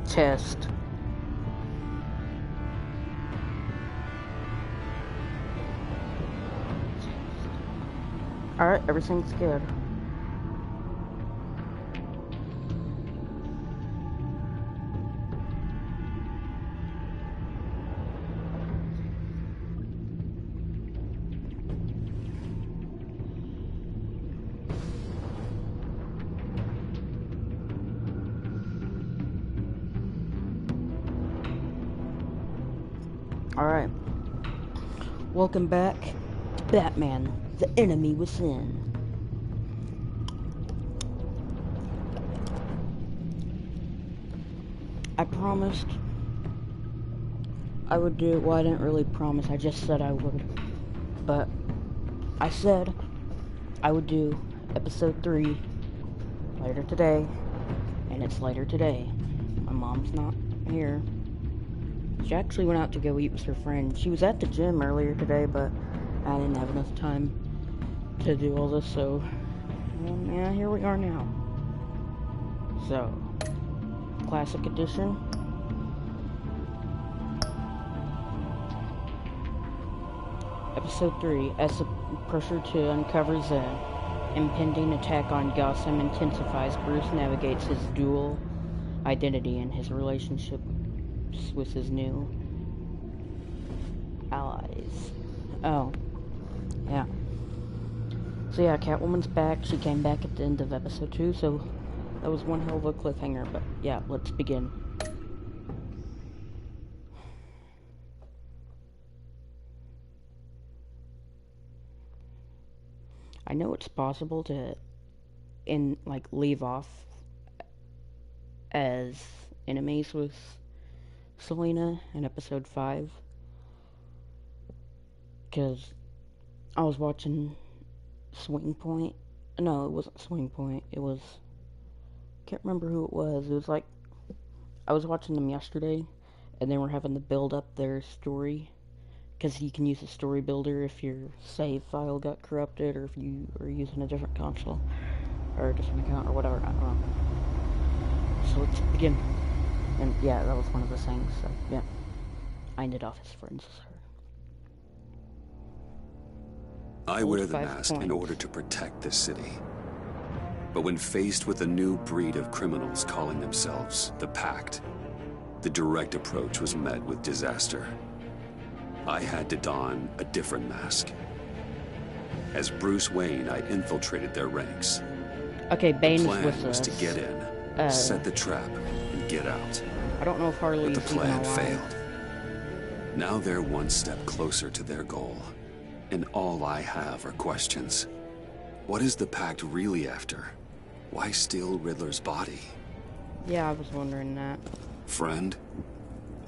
Test. Alright, everything's good. Alright. Welcome back to Batman, the Enemy Within. I promised I would do, well, I didn't really promise, I just said I would. But I said I would do episode 3 later today, and it's later today. My mom's not here. She actually went out to go eat with her friend. She was at the gym earlier today, but I didn't have enough time to do all this, so yeah, here we are now. So, Classic Edition. Episode 3, as the pressure to uncover the impending attack on Gotham intensifies, Bruce navigates his dual identity and his relationship with his new allies. Oh, yeah. So yeah, Catwoman's back. She came back at the end of episode 2, so that was one hell of a cliffhanger, but yeah, let's begin. I know it's possible to leave off as enemies with Selena in episode 5, because I was watching Swing Point. No, it wasn't Swing Point. It was, can't remember who it was. It was like, I was watching them yesterday, and they were having to build up their story, because you can use a story builder if your save file got corrupted, or if you are using a different console, or a different account, or whatever, I don't know. So let's begin. And yeah, that was one of the things, so yeah. I ended off as friends with her. I wear the mask in order to protect the city. But when faced with a new breed of criminals calling themselves the Pact, the direct approach was met with disaster. I had to don a different mask. As Bruce Wayne, I infiltrated their ranks. Okay, Bane the plan is with was us. to get in, set the trap, and get out. I don't know if Harley's But the plan even alive. failed. Now they're one step closer to their goal. And all I have are questions. What is the Pact really after? Why steal Riddler's body? Yeah, I was wondering that. Friend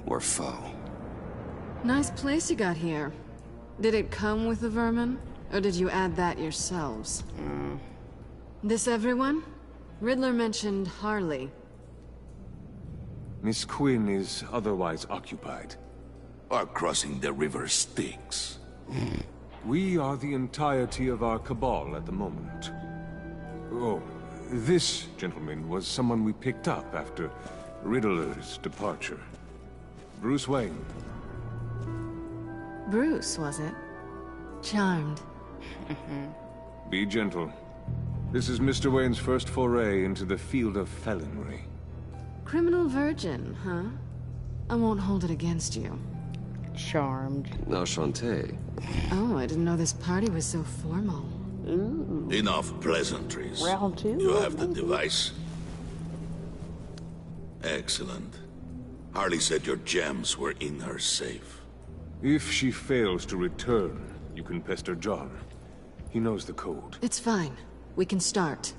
or foe? Nice place you got here. Did it come with the vermin? Or did you add that yourselves? This everyone? Riddler mentioned Harley. Miss Quinn is otherwise occupied. Our crossing the river stinks. We are the entirety of our cabal at the moment. Oh, this gentleman was someone we picked up after Riddler's departure. Bruce Wayne. Bruce, was it? Charmed. Be gentle. This is Mr. Wayne's first foray into the field of felonry. Criminal virgin, huh? I won't hold it against you. Charmed. Enchanté. Oh, I didn't know this party was so formal. Ooh. Enough pleasantries. Round 2? You have the device? Excellent. Harley said your gems were in her safe. If she fails to return, you can pester John. He knows the code. It's fine. We can start.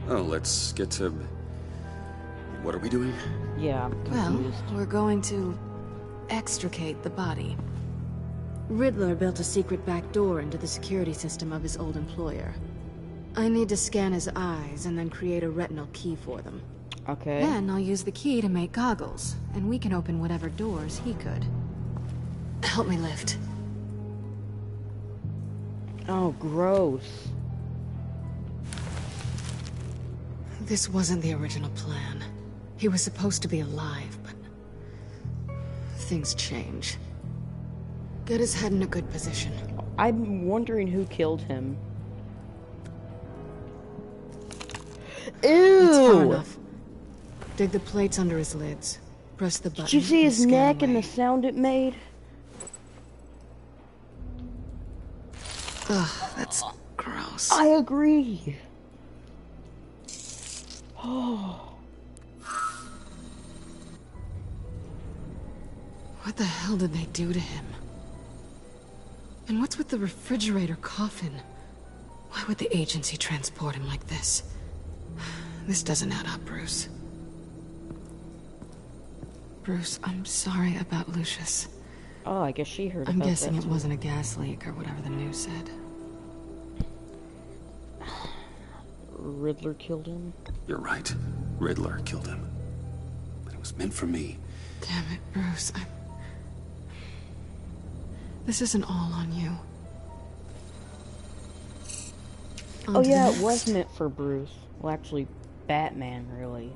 Oh, let's get to... What are we doing? Yeah, I'm Well, confused. we're going to extricate the body. Riddler built a secret back door into the security system of his old employer. I need to scan his eyes and then create a retinal key for them. Okay. Then I'll use the key to make goggles, and we can open whatever doors he could. Help me lift. Oh, gross. This wasn't the original plan. He was supposed to be alive, but... things change. Get his head in a good position. I'm wondering who killed him. Ew! It's far enough. Dig the plates under his lids. Press the button. Did you see his scan neck and away. the sound it made? Ugh, that's gross. I agree. Oh. What the hell did they do to him? And what's with the refrigerator coffin? Why would the agency transport him like this? This doesn't add up, Bruce. Bruce, I'm sorry about Lucius. Oh, I guess she heard I'm about guessing that it too. wasn't a gas leak or whatever the news said. Riddler killed him? You're right. Riddler killed him. But it was meant for me. Damn it, Bruce. This isn't all on you. Oh On to the yeah, it next. was meant for Bruce. Well, actually, Batman, really.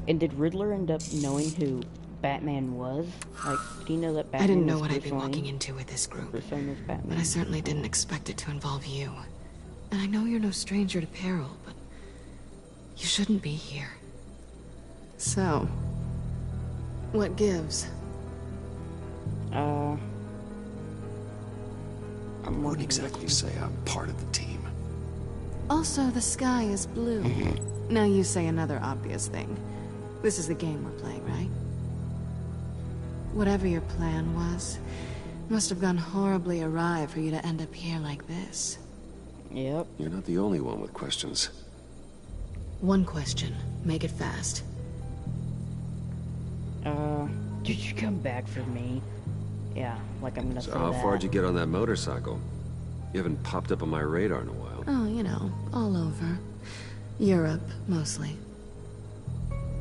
And did Riddler end up knowing who Batman was? Like, did he know that Batman I didn't know was what I'd Bruce be walking Wayne? into with this group, Bruce Wayne was but Batman. I certainly didn't expect it to involve you. And I know you're no stranger to peril, but you shouldn't be here. So, what gives? I'm I wouldn't wondering- exactly say I'm part of the team. Also, the sky is blue. Now you say another obvious thing. This is the game we're playing, right? Whatever your plan was, must have gone horribly awry for you to end up here like this. Yep. You're not the only one with questions. One question. Make it fast. Did you come back for me? Yeah, like I'm gonna say So how that. far'd you get on that motorcycle? You haven't popped up on my radar in a while. Oh, you know, all over. Europe, mostly.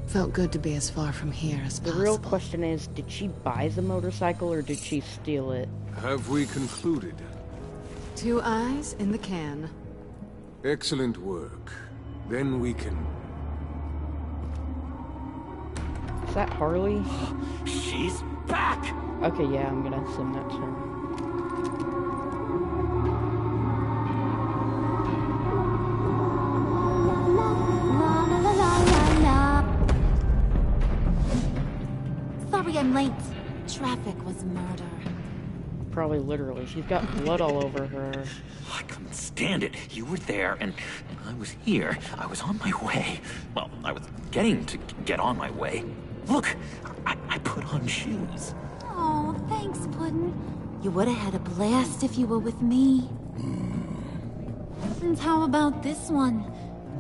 Felt good to be as far from here as The possible. real question is, did she buy the motorcycle or did she steal it? Have we concluded? 2 eyes in the can. Excellent work. Then we can... Is that Harley? She's back! Okay, yeah, I'm gonna send that to her. Sorry I'm late. Traffic was murder. Probably literally. She's got blood all over her. I couldn't stand it. You were there, and I was here. I was on my way. Well, I was getting to get on my way. Look, I put on shoes. Oh, thanks, Puddin'. You would have had a blast if you were with me. And how about this one?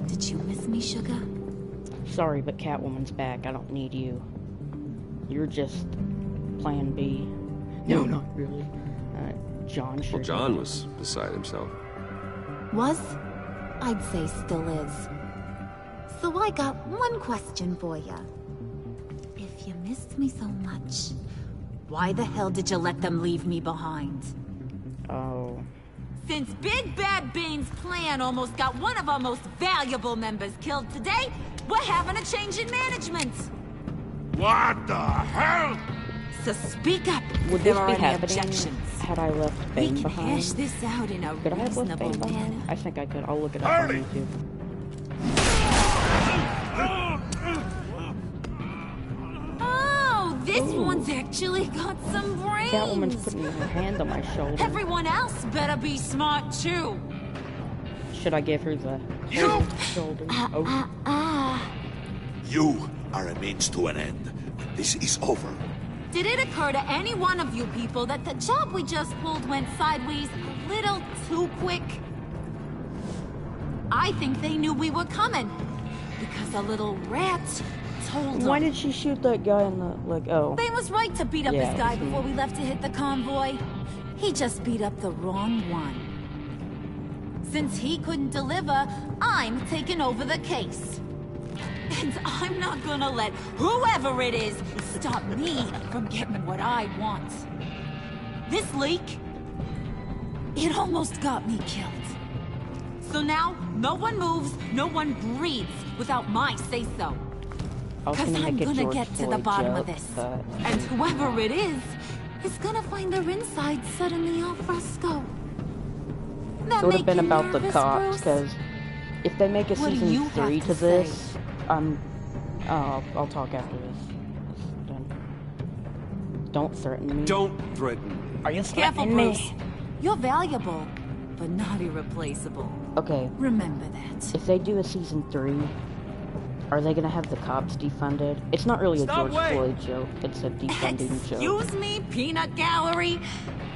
Did you miss me, sugar? Sorry, but Catwoman's back. I don't need you. You're just Plan B. No, not really. John sure. Well, John was beside himself. Was? I'd say still is. So I got one question for ya. If you missed me so much, why the hell did you let them leave me behind? Oh. Since Big Bad Bane's plan almost got one of our most valuable members killed today, we're having a change in management. What the hell? So speak up Would if there this are be any happening objections. had I left We Bane can behind? hash this out in a Could I have left reasonable Bane behind? manner. I think I could. I'll look it up on YouTube. Oh, this one's actually got some brains. Catwoman's putting her hand on my shoulder. Everyone else better be smart too. Should I give her the shoulder? You are a means to an end. This is over. Did it occur to any one of you people that the job we just pulled went sideways a little too quick? I think they knew we were coming. Because a little rat told them. Why did she shoot that guy in the, like, oh. Bane was right to beat up Yeah, this guy it was before we left to hit the convoy. He just beat up the wrong one. Since he couldn't deliver, I'm taking over the case. And I'm not gonna let whoever it is stop me from getting what I want. This leak, it almost got me killed. So now, no one moves, no one breathes without my say-so. Because I'm gonna get to the bottom of this. And whoever it is gonna find their inside suddenly al fresco. It would have been about the cops, because if they make a What do season you 3 have to to this, I'll talk after this. Done. Don't threaten me. Don't threaten me. Are you Careful, threatening Bruce. me? You're valuable, but not irreplaceable. Okay, Remember that. if they do a season 3, are they gonna have the cops defunded? It's not really a George Floyd joke, it's a defunding joke. Excuse me, peanut gallery?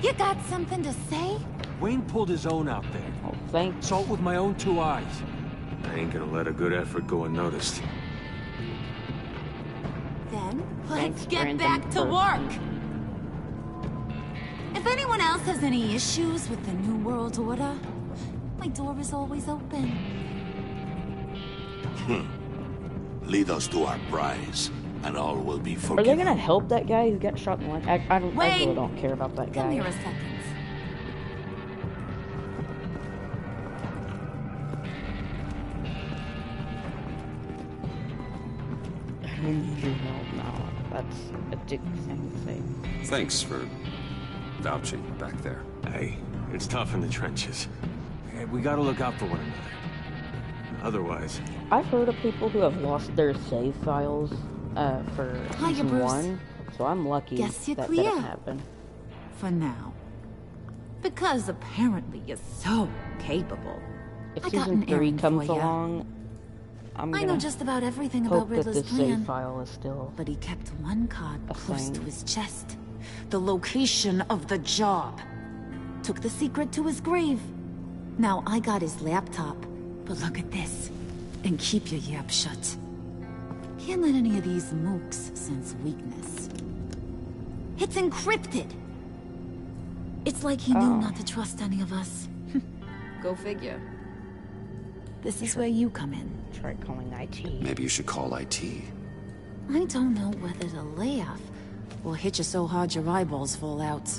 You got something to say? Wayne pulled his own out there. Oh, thanks. Saw it with my own 2 eyes. I ain't gonna let a good effort go unnoticed. Then, Thanks, let's get Brandon back to Burke. work. If anyone else has any issues with the New World Order, my door is always open. Lead us to our prize, and all will be Are forgiven. they gonna help that guy who got shot in the leg? I really Wait. don't care about that Come here guy. a second. I need your help now. That's a dick thing to say. Thanks for vouching back there. Hey, it's tough in the trenches. Hey, we gotta look out for one another. Otherwise... I've heard of people who have lost their save files for Hiya, season Bruce. 1, so I'm lucky Guess you're that clear. didn't happen. For now. Because apparently you're so capable. If I got season an 3 errand comes for ya. along, I'm I gonna know just about everything hope about that Riddler's this save plan. file is still... But he kept one card A close thing. to his chest. The location of the job. Took the secret to his grave. Now I got his laptop. But look at this. And keep your yap shut. Can't let any of these mooks sense weakness. It's encrypted. It's like he knew not to trust any of us. Go figure. This is where you come in. Try calling IT. Maybe you should call IT. I don't know whether to laugh or hit you so hard your eyeballs fall out.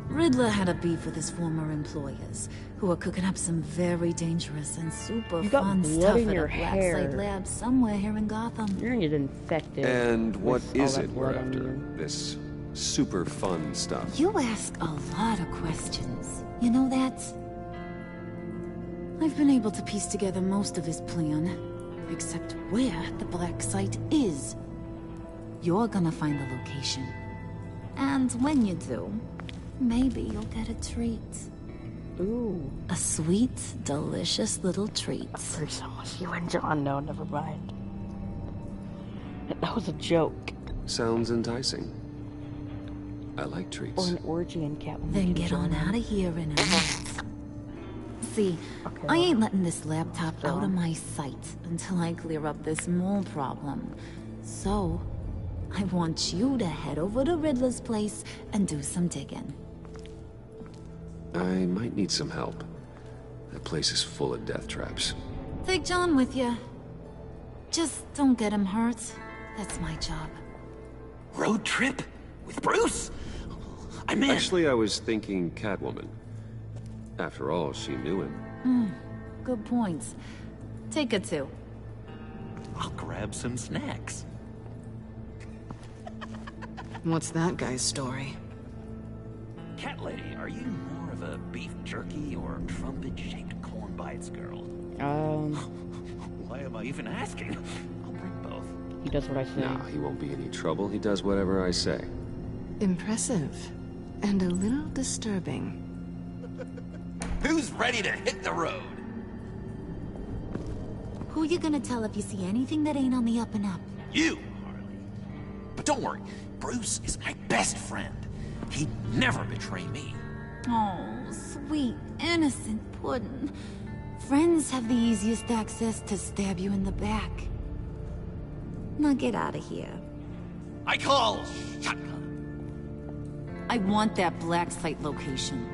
Riddler had a beef with his former employers, who were cooking up some very dangerous and super You got fun blood stuff in at your a black hair. site lab somewhere here in Gotham. You're gonna get infected. And what with all is that it we're blood on after? you. This super fun stuff. You ask a lot of questions. You know that? I've been able to piece together most of his plan, except where the black site is. You're gonna find the location. And when you do, maybe you'll get a treat. Ooh. A sweet, delicious little treat. Threesome with you and John. No, never mind. That was a joke. Sounds enticing. I like Or treats. an orgy in Catwoman. Then can get on join out of here in a minute. See, Okay, I ain't well, letting this laptop out of my sight until I clear up this mole problem. So, I want you to head over to Riddler's place and do some digging. I might need some help. That place is full of death traps. Take John with you. Just don't get him hurt. That's my job. Road trip? With Bruce? I'm in. Actually, I was thinking Catwoman. After all, she knew him. Good points. Take it too. I'll grab some snacks. What's that guy's story? Cat lady, are you more of a beef jerky or trumpet-shaped corn bites girl? Um, Why am I even asking? I'll bring both. he does what I say. No, he won't be any trouble. He does whatever I say. Impressive. And a little disturbing. Who's ready to hit the road? Who you gonna tell if you see anything that ain't on the up and up? You, Harley. But don't worry, Bruce is my best friend. He'd never betray me. Oh, sweet, innocent Puddin'. Friends have the easiest access to stab you in the back. Now get out of here. I call shotgun. I want that black site location.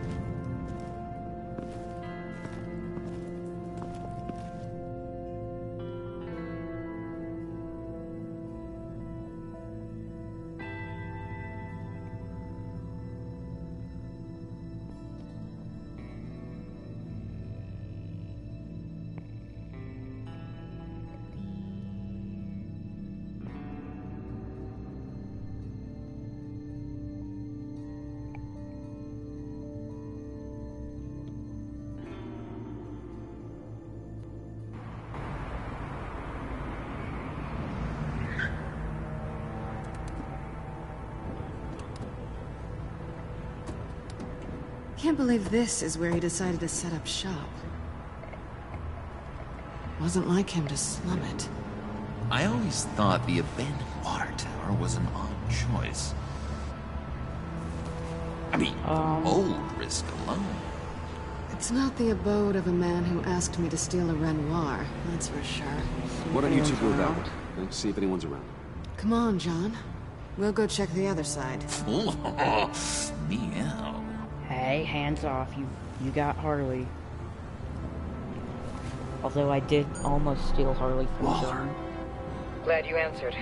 Can't believe this is where he decided to set up shop. Wasn't like him to slum it. I always thought the abandoned water tower was an odd choice. I mean, old risk alone. It's not the abode of a man who asked me to steal a Renoir, that's for sure. Why don't you two go that way? Okay? See if anyone's around. Come on, John. We'll go check the other side. Meow. Hey, hands off. You got Harley. Although I did almost steal Harley from John. Glad you answered.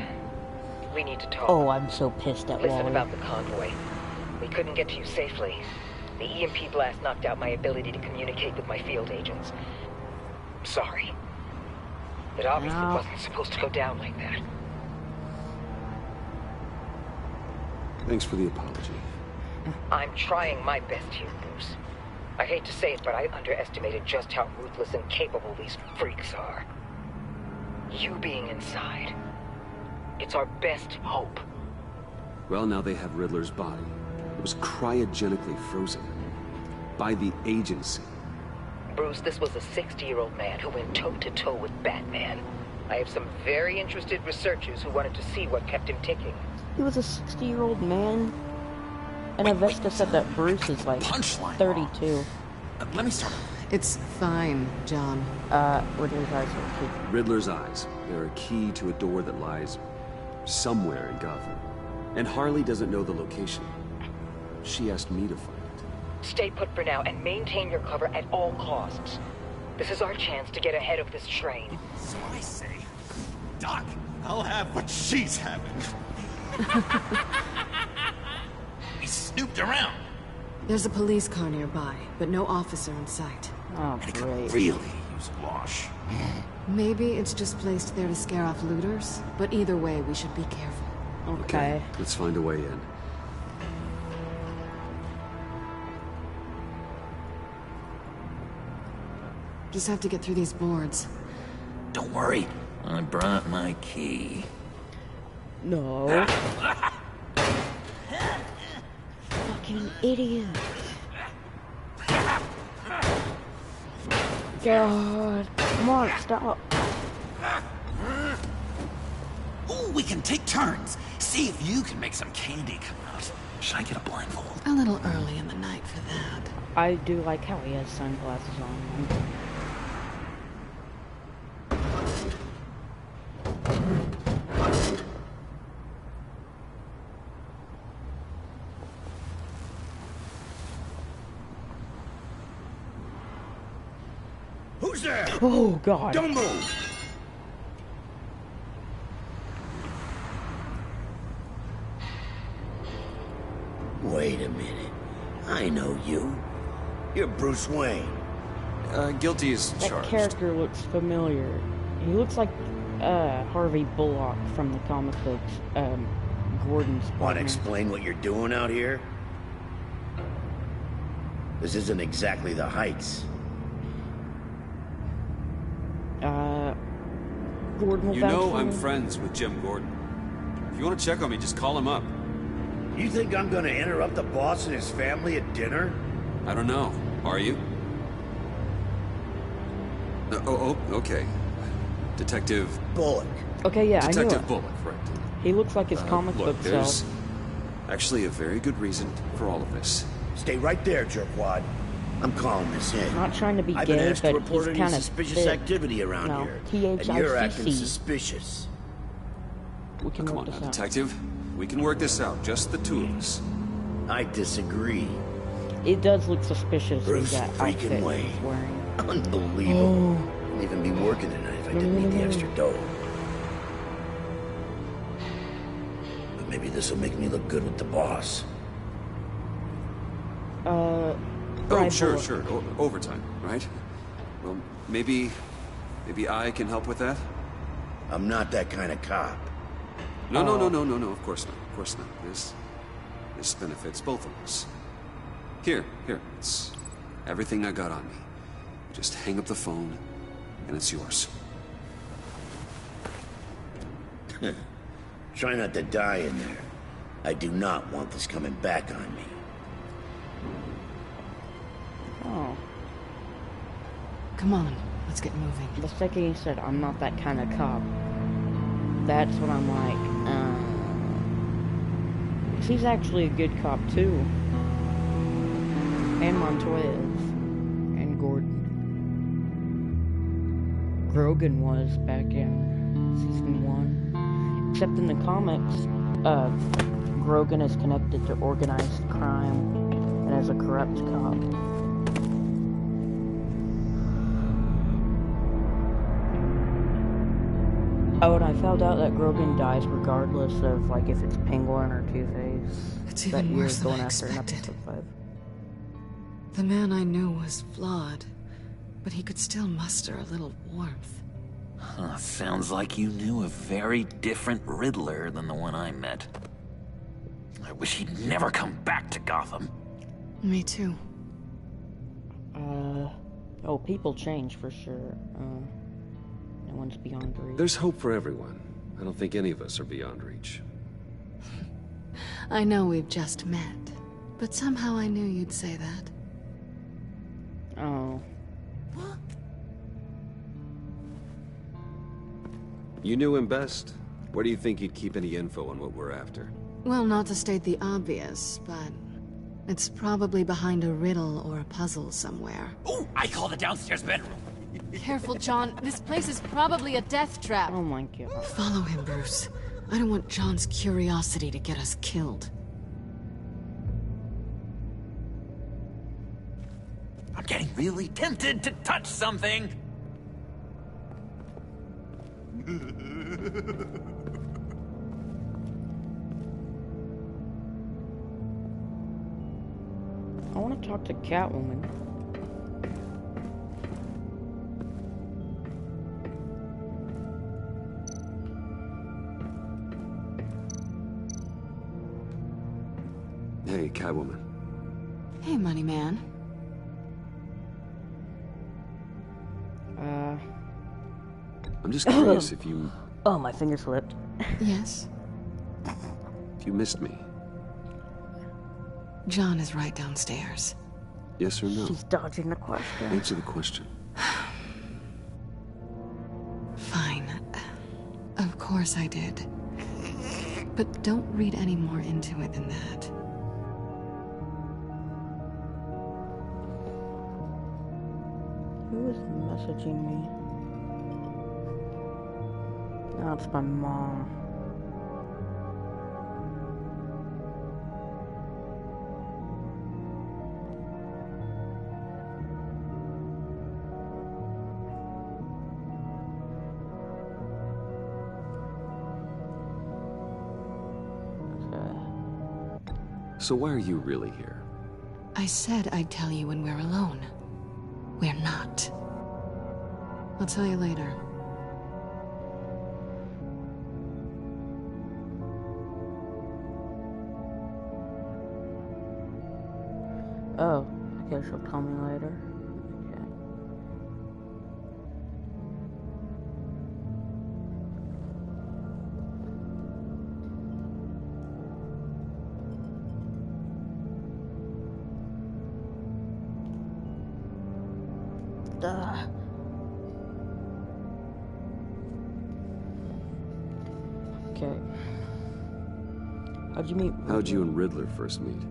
We need to talk. Oh, I'm so pissed at Listen Wally. about the convoy. We couldn't get to you safely. The EMP blast knocked out my ability to communicate with my field agents. Sorry. It obviously wasn't supposed to go down like that. Thanks for the apology. I'm trying my best here, Bruce. I hate to say it, but I underestimated just how ruthless and capable these freaks are. You being inside, it's our best hope. Well, now they have Riddler's body. It was cryogenically frozen. By the agency. Bruce, this was a 60-year-old man who went toe-to-toe with Batman. I have some very interested researchers who wanted to see what kept him ticking. He was a 60-year-old man? And Avesta said that Bruce is like Punchline. 32. Let me start. It's fine, John. Riddler's eyes are key. Riddler's eyes. They're a key to a door that lies somewhere in Gotham. And Harley doesn't know the location. She asked me to find it. Stay put for now and maintain your cover at all costs. This is our chance to get ahead of this train. So I say, Doc, I'll have what she's having. We snooped around. There's a police car nearby, but no officer in sight. Oh, And it could great. really use a wash. Maybe it's just placed there to scare off looters, but either way, we should be careful. Okay. Let's find a way in. Just have to get through these boards. Don't worry, I brought my key. No. Fucking idiot. God. Come on, stop. Ooh, we can take turns. See if you can make some candy come out. Should I get a blindfold? A little early in the night for that. I do like how he has sunglasses on. Who's there? Oh, God. Don't move! Wait a minute. I know you. You're Bruce Wayne. Guilty as That charged. character looks familiar. He looks like Harvey Bullock from the comic books. Gordon's Want to partner. explain what you're doing out here? This isn't exactly the Heights. Gordon will You vouch know for I'm me. friends with Jim Gordon. If you want to check on me, just call him up. You think I'm gonna interrupt the boss and his family at dinner? I don't know. Are you? Okay. Detective... Bullock. Okay, yeah, I knew Detective it. Bullock, right. He looks like his comic Look, book there's self. actually a very good reason for all of this. Stay right there, jerkwad. I'm calling this in. Not trying to be I've been gay, asked to but report he's any kind of suspicious activity around No, here. And you're acting THICC. suspicious. We can Come work on now, this out. Detective. We can work this out, just the two of us. I disagree. It does look suspicious with Bruce that freaking outfit Wayne. he's wearing. Unbelievable. Wouldn't even be working tonight if I didn't need the extra dough. But maybe this will make me look good with the boss. Oh, Right, sure, Bullock. sure. Overtime, right? Well, maybe I can help with that? I'm not that kind of cop. No, of course not. Of course not. This benefits both of us. Here, it's everything I got on me. Just hang up the phone, and it's yours. Try not to die in there. I do not want this coming back on me. Oh. Come on, let's get moving. The second he said, I'm not that kind of cop, that's when I'm like, 'cause he's actually a good cop, too. And Montoya is. And Gordon. Grogan was back in season 1. Except in the comics, Grogan is connected to organized crime and is a corrupt cop. Oh, and I found out that Grogan dies regardless of, like, if it's Penguin or Two-Face. It's that even you're worse than going I after in expected. episode 5. The man I knew was flawed, but he could still muster a little warmth. Huh, sounds like you knew a very different Riddler than the one I met. I wish he'd never come back to Gotham. Me too. Oh, people change for sure. No one's beyond reach. There's hope for everyone. I don't think any of us are beyond reach. I know we've just met, but somehow I knew you'd say that. Oh. You knew him best. Where do you think he'd keep any info on what we're after? Well, not to state the obvious, but it's probably behind a riddle or a puzzle somewhere. Oh, I call the downstairs bedroom. Careful, John. This place is probably a death trap. Oh my god. Follow him, Bruce. I don't want John's curiosity to get us killed. I'm getting really tempted to touch something. I want to talk to Catwoman. Hey, Catwoman. Hey, Money Man. I'm just curious if you Oh, my finger slipped. Yes? missed me. John is right downstairs. Yes or no? She's dodging the question. Answer the question. Fine. Of course I did. But don't read any more into it than that. Who is messaging me? No, it's my mom. So why are you really here? I said I'd tell you when we're alone. We're not. I'll tell you later. Oh, I guess she'll tell me later. Okay. Duh. Okay. How'd you meet Riddler? How'd you and Riddler first meet?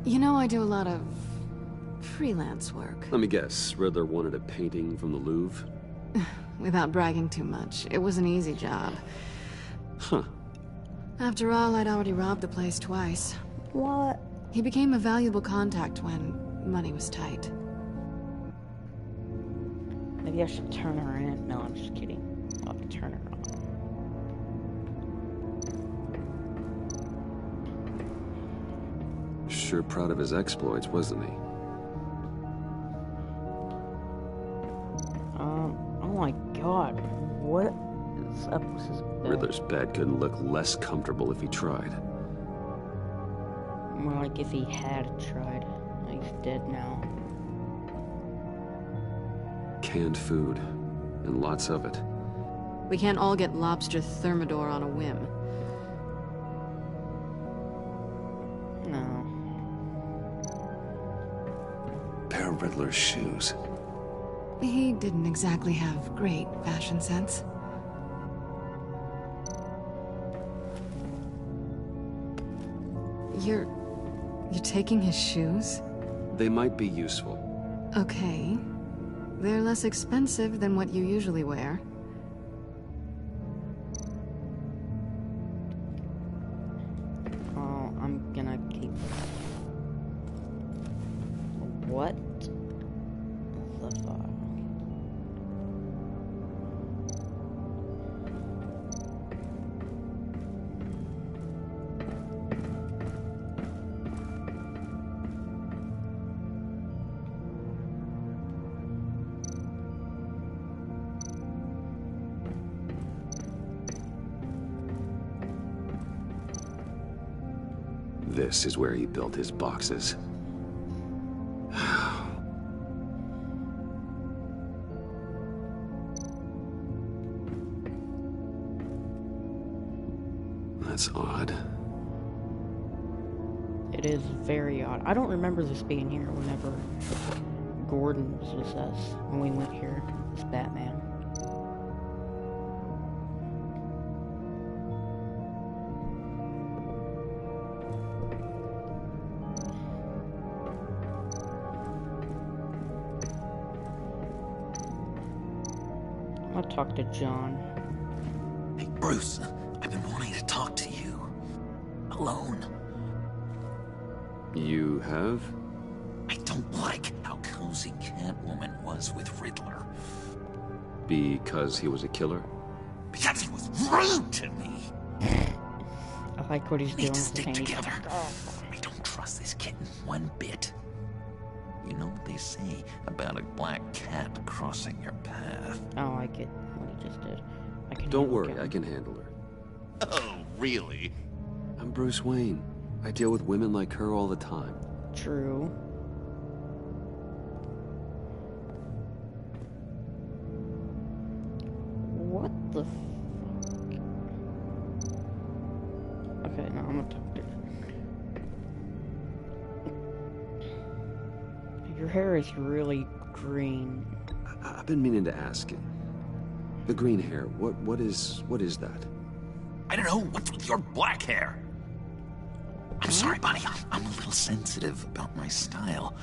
You know, I do a lot of freelance work. Let me guess, Riddler wanted a painting from the Louvre? Without bragging too much, it was an easy job. Huh. After all, I'd already robbed the place twice. What? He became a valuable contact when money was tight. Maybe I should turn her in. No, I'm just kidding. I'll turn her on. Sure proud of his exploits, wasn't he? Oh my god. What is up with his bed? Riddler's bed couldn't look less comfortable if he tried. More like if he had tried. He's dead now. Canned food, and lots of it. We can't all get lobster thermidor on a whim. No. Pair of Riddler's shoes. He didn't exactly have great fashion sense. You're taking his shoes? They might be useful. Okay. They're less expensive than what you usually wear. Oh, I'm gonna keep... What the fuck? This is where he built his boxes. That's odd. It is very odd. I don't remember this being here whenever Gordon was with us when we went here as Batman. I'll talk to John. Hey, Bruce, I've been wanting to talk to you. Alone. You have? I don't like how cozy Catwoman was with Riddler. Because he was a killer? Because he was rude to me. I like what he's We doing. need to with stick Hank. together. I don't trust this kitten one bit. You know what they say about a black cat crossing your path? Oh, I get what he just did. I can Don't handle worry, Kevin. I can handle her. Oh, really? I'm Bruce Wayne. I deal with women like her all the time. True. What the fuck? Okay, now I'm gonna talk to you. Your hair is really green. I've been meaning to ask you. The green hair, what is that? I don't know. What's with your black hair? I'm sorry, buddy. I'm a little sensitive about my style.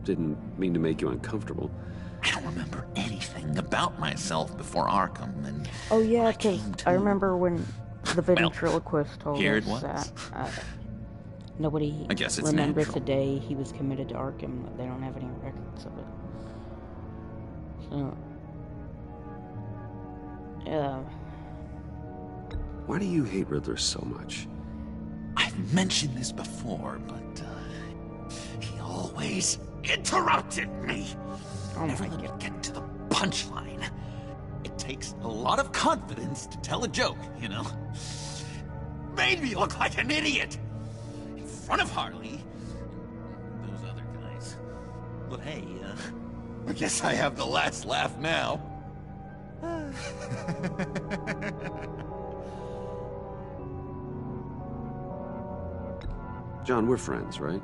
Didn't mean to make you uncomfortable. I don't remember anything about myself before Arkham, and Oh yeah, I because came to... I remember when the Well, ventriloquist told here it us was. that nobody I guess it's remembers natural. the day he was committed to Arkham. They don't have any records of it. So, yeah. Why do you hate Riddler so much? I've mentioned this before, but he always interrupted me. Oh Never my let me god. get to the punchline. It takes a lot of confidence to tell a joke, you know? Made me look like an idiot. In front of Harley, in Well, hey, I guess I have the last laugh now. John, we're friends, right?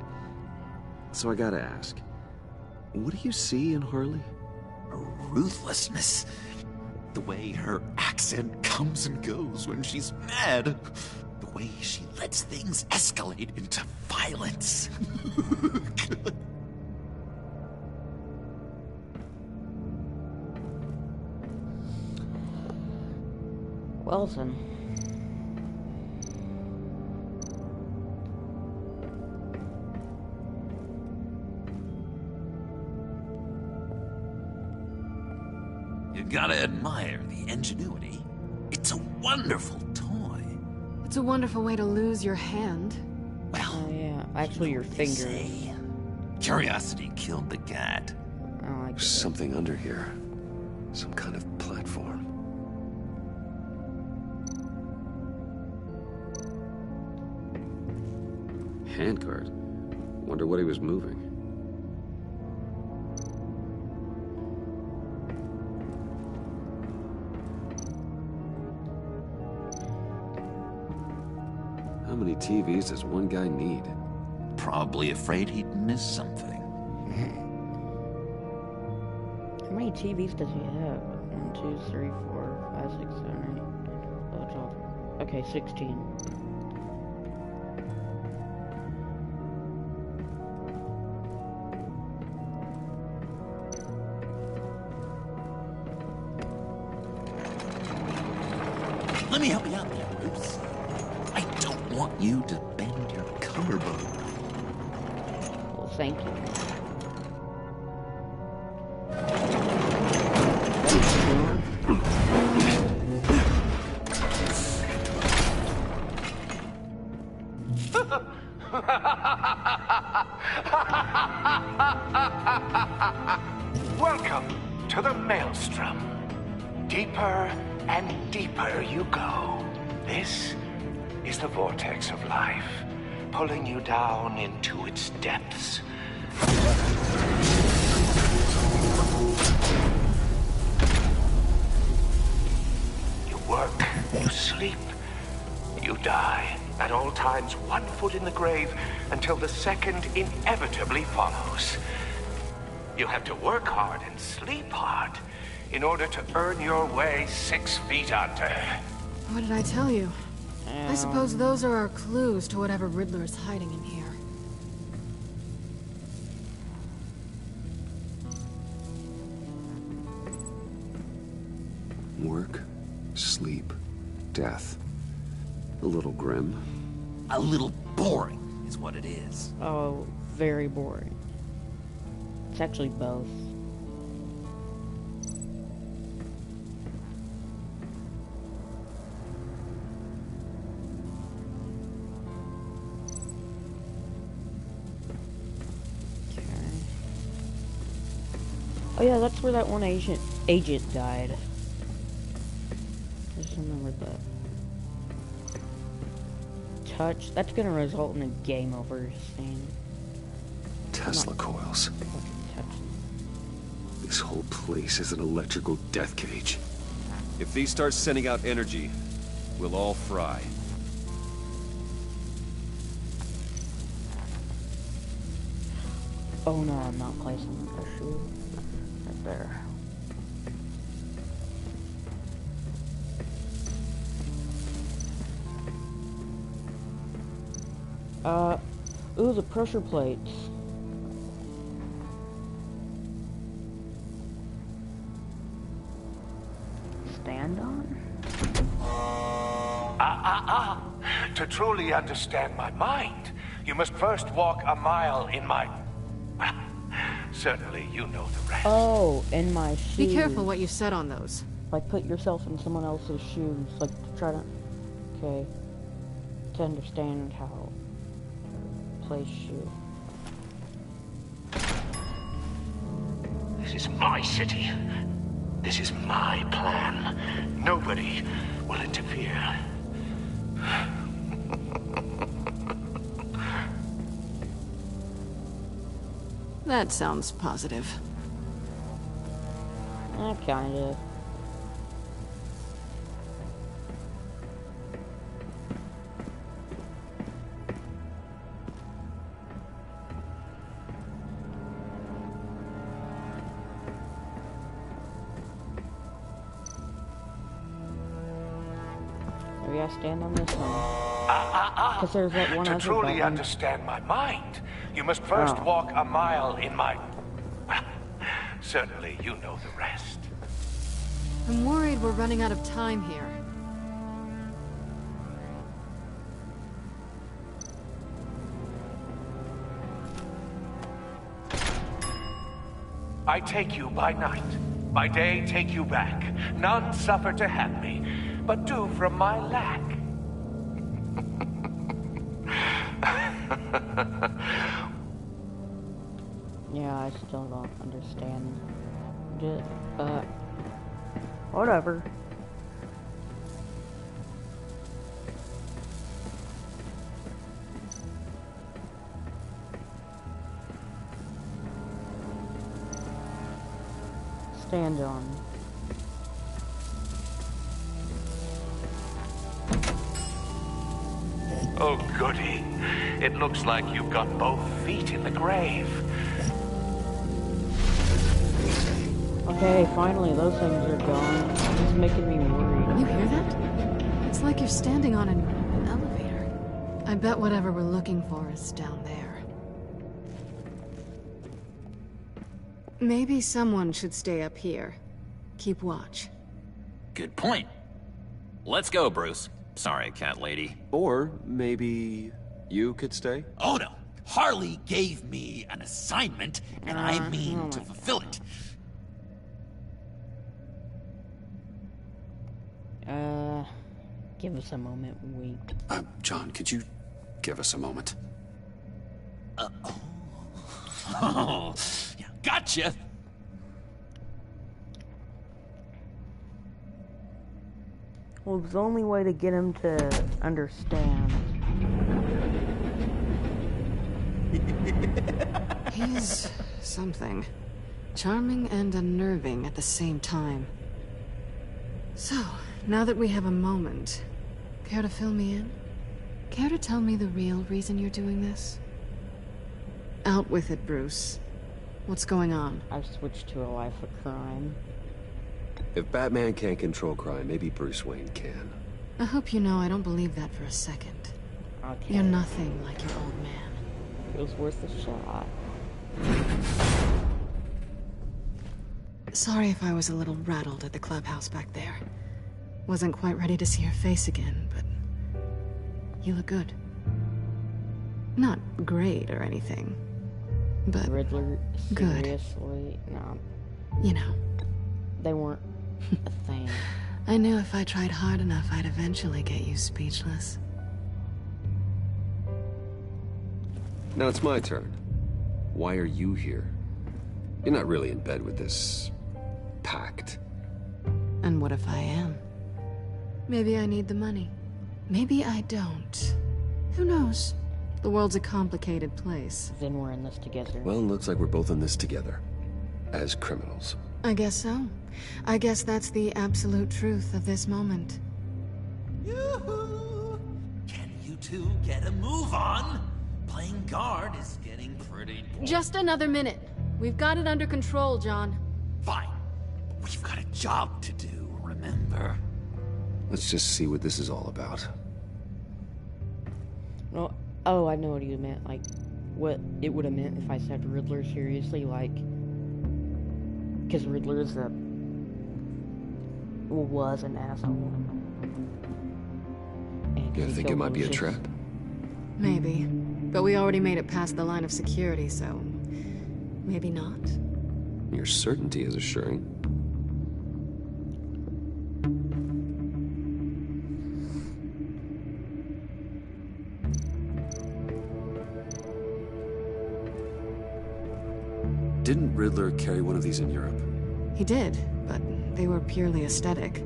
So I gotta ask, what do you see in Harley? her ruthlessness. The way her accent comes and goes when she's mad. The way she lets things escalate into violence. Well then. You gotta admire the ingenuity. It's a wonderful toy. It's a wonderful way to lose your hand. Well, Oh yeah, actually your they finger. say, curiosity killed the cat. I like There's it. something under here. Some kind of platform. Handcart. Wonder what he was moving. How many TVs does one guy need? Probably afraid he'd miss something. How many TVs does he have? 1, 2, 3, 4, 5, 6, 7, 8, 12. Okay, 16. Let me help you out there, Bruce. I don't want you to bend your collarbone. Well, thank you. Welcome to the Maelstrom. Deeper and deeper you go. This is the vortex of life, pulling you down into its depths. You work, you sleep, you die. At all times, 1 foot in the grave until the second inevitably follows. You have to work hard and sleep hard in order to earn your way 6 feet under. What did I tell you? I suppose those are our clues to whatever Riddler is hiding in here. Work, sleep, death. A little grim. A little boring is what it is. Oh, very boring. It's actually both. Okay. Oh yeah, that's where that one agent died. I just remembered that. Touch. That's gonna result in a game over scene. Tesla coils. Touch. This whole place is an electrical death cage. If these start sending out energy, we'll all fry. Oh no, I'm not placing the shoe. Right there. Ooh, the pressure plates. Stand on? To truly understand my mind, you must first walk a mile in my... Well, certainly you know the rest. Oh, in my shoes. Be careful what you said on those. Like, put yourself in someone else's shoes. Like, try to... Okay. To understand how... Place shoe. This is my city. This is my plan. Nobody will interfere. That sounds positive. Kind of. Maybe I stand on this one. Because there's that one To other truly button. understand my mind, you must first walk a mile in my... Well, certainly you know the rest. I'm worried we're running out of time here. I take you by night. By day, take you back. None suffer to have me, but do from my lack. Yeah, I still don't understand it, but whatever. Stand on. Oh, goody. It looks like you've got both feet in the grave. Okay, finally, those things are gone. It's making me worried. You hear that? It's like you're standing on an elevator. I bet whatever we're looking for is down there. Maybe someone should stay up here. Keep watch. Good point. Let's go, Bruce. Sorry, cat lady. Or maybe you could stay? Oh no. Harley gave me an assignment, and I mean to fulfill it. Give us a moment, wink. John, could you give us a moment? Oh, yeah, gotcha. Well, it was the only way to get him to understand. He's something. Charming and unnerving at the same time. So, now that we have a moment, care to fill me in? Care to tell me the real reason you're doing this? Out with it, Bruce. What's going on? I've switched to a life of crime. If Batman can't control crime, maybe Bruce Wayne can. I hope you know I don't believe that for a second. Okay. You're nothing like your old man. It was worth a shot. Sorry if I was a little rattled at the clubhouse back there. Wasn't quite ready to see your face again, but you look good. Not great or anything, but Riddler, good. seriously? No. You know. They weren't a thing. I knew if I tried hard enough, I'd eventually get you speechless. Now it's my turn. Why are you here? You're not really in bed with this... pact. And what if I am? Maybe I need the money. Maybe I don't. Who knows? The world's a complicated place. Then we're in this together. Well, looks like we're both in this together. As criminals. I guess so. I guess that's the absolute truth of this moment. Yoo-hoo! Can you two get a move on? Playing guard is getting pretty boring. Just another minute. We've got it under control, John. Fine. We've got a job to do, remember? Let's just see what this is all about. Well, oh, I know what you meant. Like, what it would have meant if I said Riddler seriously, like... Because Riddler is a... was an asshole. And You he think it might be a just- trap? Maybe. But we already made it past the line of security, so... maybe not. Your certainty is assuring. Didn't Riddler carry one of these in Europe? He did, but they were purely aesthetic.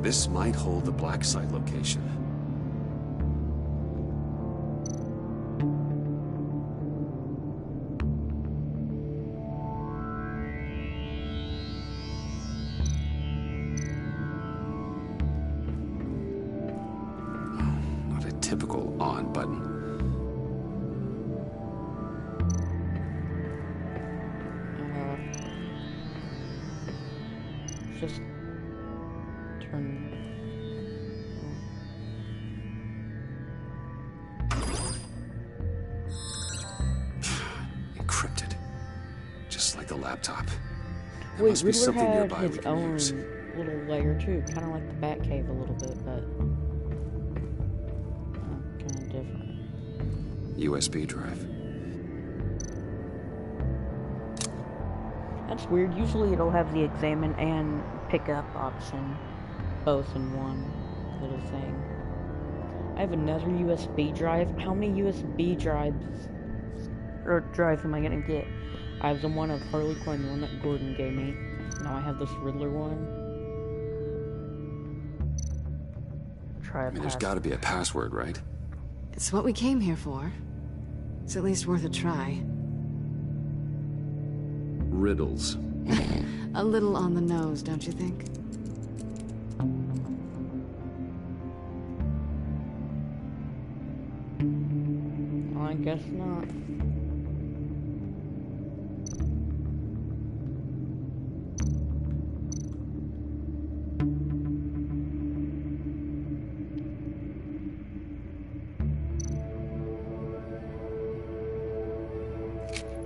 This might hold the black site location. typical on button. Just turn. Encrypted. Just like the laptop. There Wait, must be Riddler something had nearby we his can own use. little layer too, kind of like the Batcave a little bit, but kind of different. USB drive. That's weird. Usually it'll have the examine and pickup option, both in one little thing. I have another USB drive. How many USB drives am I gonna get? I have the one of Harley Quinn, the one that Gordon gave me. Now I have this Riddler one. Try a There's got to be a password, right? It's what we came here for. It's at least worth a try. Riddles. A little on the nose, don't you think? I guess not.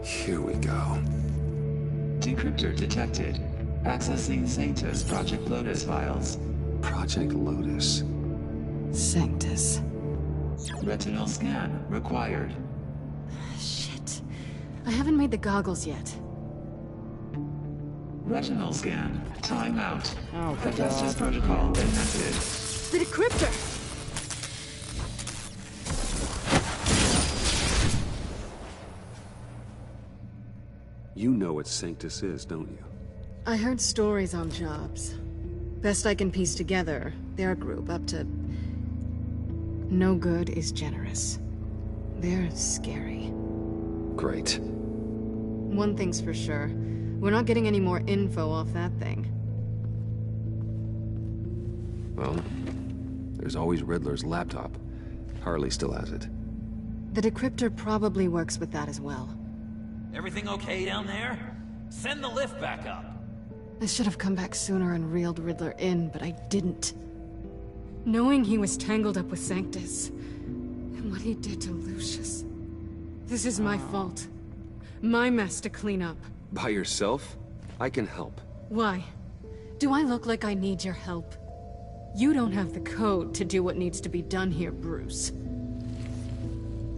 Here we go. Decryptor detected. Accessing Sanctus Project Lotus files. Project Lotus. Sanctus. Retinal scan required. Shit. I haven't made the goggles yet. Retinal scan. Timeout. Oh, Hephaestus protocol enacted. The decryptor! You know what Sanctus is, don't you? I heard stories on jobs. Best I can piece together, their group up to... No good is generous. They're scary. Great. One thing's for sure. We're not getting any more info off that thing. Well, there's always Riddler's laptop. Harley still has it. The decryptor probably works with that as well. Everything okay down there? Send the lift back up. I should have come back sooner and reeled Riddler in, but I didn't. Knowing he was tangled up with Sanctus, and what he did to Lucius. This is my fault. My mess to clean up. By yourself? I can help. Why? Do I look like I need your help? You don't have the code to do what needs to be done here, Bruce.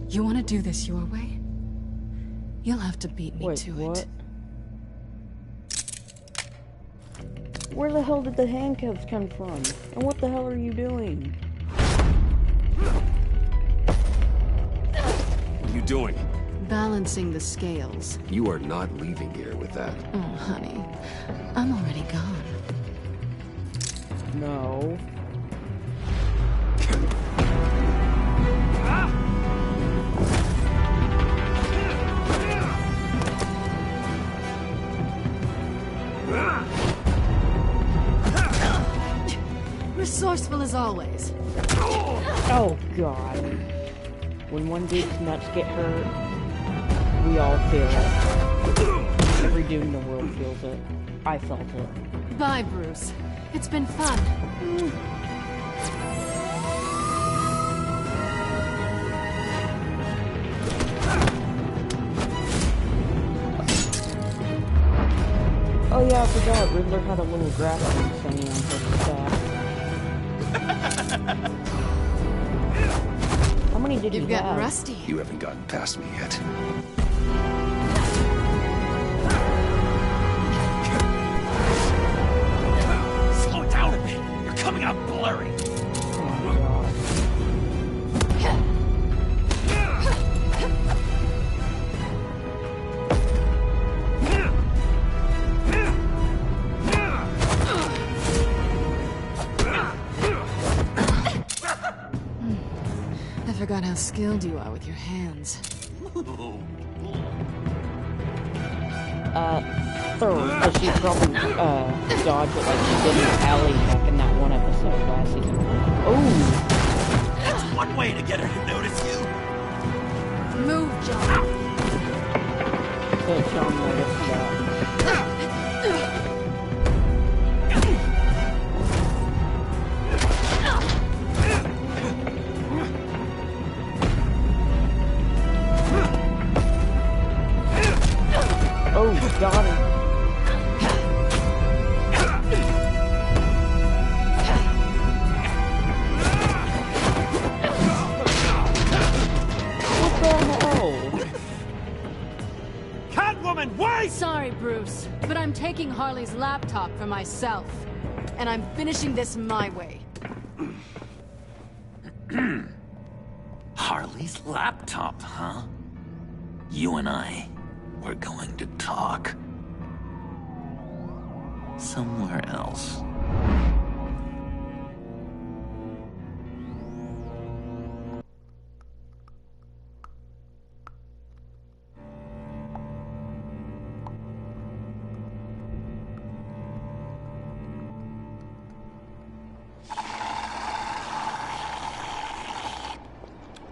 You want to do this your way? You'll have to beat me to it. Where the hell did the handcuffs come from? And what the hell are you doing? What are you doing? Balancing the scales. You are not leaving here with that. Oh, honey. I'm already gone. No. Resourceful as always. Oh, God. When one dude's nuts get hurt, we all feel it. Every dude in the world feels it. I felt it. Bye, Bruce. It's been fun. Oh yeah, I forgot. Riddler had a little grappling thingy on his staff. How many did you have? You've gotten rusty. You haven't gotten past me yet. Slow it down a bit. You're coming out blurry. I forgot how skilled you are with your hands. Third, because she probably, dodged it like she did in the alley back in that one episode last season. Oh! That's one way to to get her to notice you? Move, John. Can't John notice that. Oh, got it. What the hell? Catwoman, wait! Sorry, Bruce, but I'm taking Harley's laptop for myself. And I'm finishing this my way. Harley's laptop, huh? You and I, we're going to talk. Somewhere else.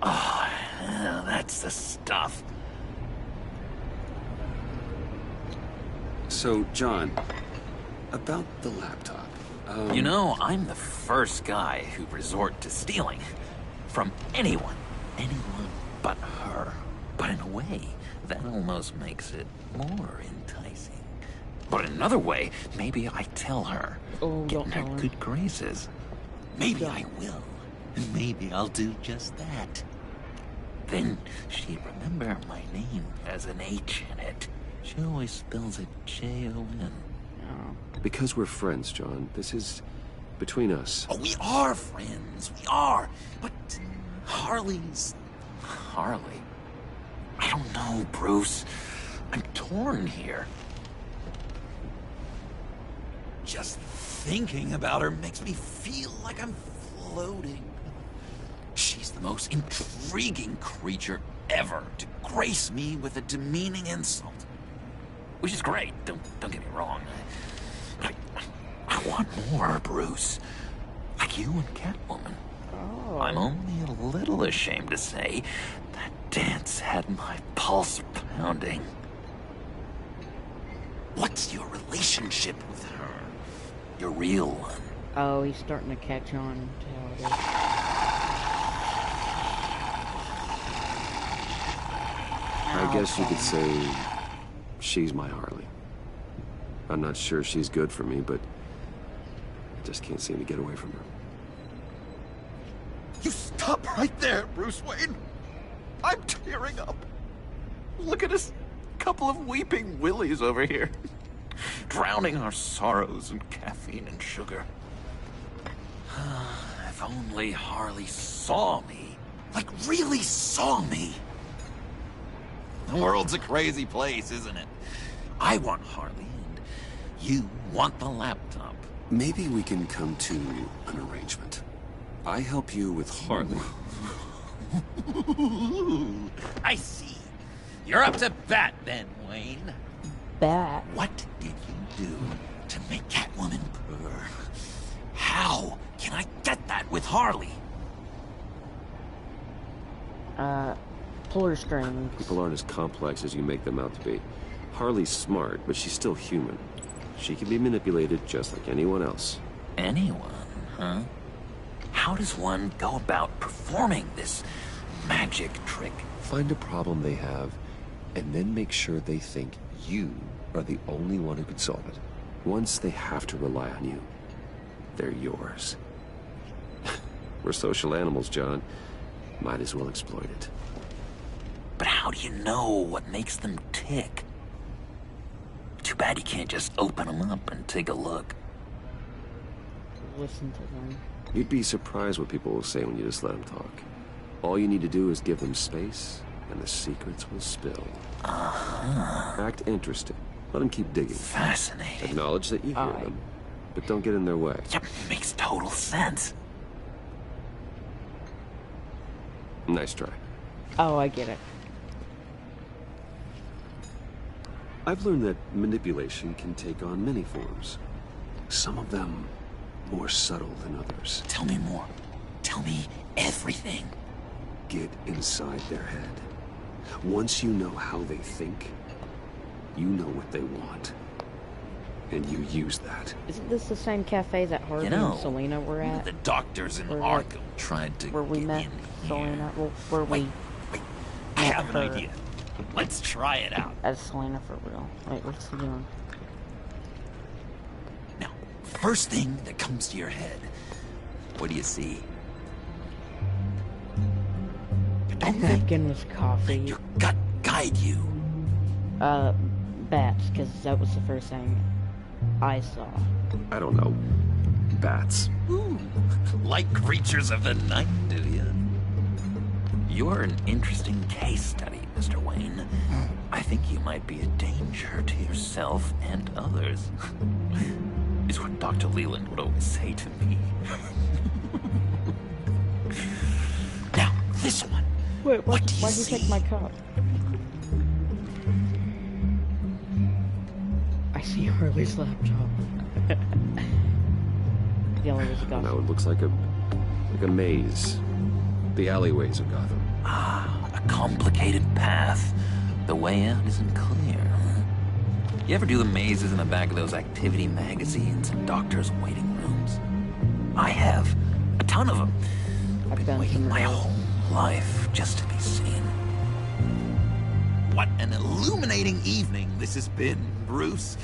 Oh, yeah, that's the stuff. So, John, about the laptop. You know, I'm the first guy who'd resort to stealing. From anyone. Anyone but her. But in a way, that almost makes it more enticing. But in another way, maybe I tell her. Oh, get don't in tell her her. good graces. Maybe Yeah. I will. And maybe I'll do just that. Then she'd remember my name has an H in it. She always spells it Jon. Because we're friends, John. This is between us. Oh, we are friends. We are. But Harley's... Harley? I don't know, Bruce. I'm torn here. Just thinking about her makes me feel like I'm floating. She's the most intriguing creature ever to grace me with a demeaning insult. Which is great, don't get me wrong. I want more, Bruce. Like you and Catwoman. Oh. I'm only a little ashamed to say that dance had my pulse pounding. What's your relationship with her? Your real one? Oh, he's starting to catch on to how it is. I guess you could say she's my Harley. I'm not sure she's good for me, but I just can't seem to get away from her. You stop right there, Bruce Wayne. I'm tearing up. Look at us, couple of weeping willies over here. Drowning our sorrows in caffeine and sugar. If only Harley saw me. Like, really saw me. The world's a crazy place, isn't it? I want Harley, and you want the laptop. Maybe we can come to an arrangement. I help you with Harley. I see. You're up to bat then, Wayne. Bat? What did you do to make Catwoman purr? How can I get that with Harley? Pull her strings. People aren't as complex as you make them out to be. Harley's smart, but she's still human. She can be manipulated just like anyone else. Anyone, huh? How does one go about performing this magic trick? Find a problem they have, and then make sure they think you are the only one who can solve it. Once they have to rely on you, they're yours. We're social animals, John. Might as well exploit it. But how do you know what makes them tick? Too bad you can't just open them up and take a look. Listen to them. You'd be surprised what people will say when you just let them talk. All you need to do is give them space, and the secrets will spill. Act interested. Let them keep digging. Fascinating. Acknowledge that you hear them, but don't get in their way. Yep, makes total sense. Nice try. Oh, I get it. I've learned that manipulation can take on many forms. Some of them more subtle than others. Tell me more. Tell me everything. get inside their head. Once you know how they think, you know what they want. And you use that. Isn't this the same cafe that Harvey and Selena were at? The doctors in Arkham tried to where we met Selena. Well, where we I have an idea. Let's try it out. As Selena for real. Wait, what's he doing? Now, first thing that comes to your head, what do you see? A napkin with coffee. Let your gut guide you. Bats, because that was the first thing I saw. I don't know. Bats. Ooh, like creatures of the night, do you? You're an interesting case study, Mr. Wayne. I think you might be a danger to yourself and others. Is what Dr. Leland would always say to me. Now, this one. Wait, what do you why'd see? you take my cup? I see Harley's laptop. The elevator's Gotham. No, it looks like a maze. The alleyways of Gotham. Ah, a complicated path. The way out isn't clear. You ever do the mazes in the back of those activity magazines and doctors' waiting rooms? I have. A ton of them. I've been waiting my whole life just to be seen. What an illuminating evening this has been, Bruce.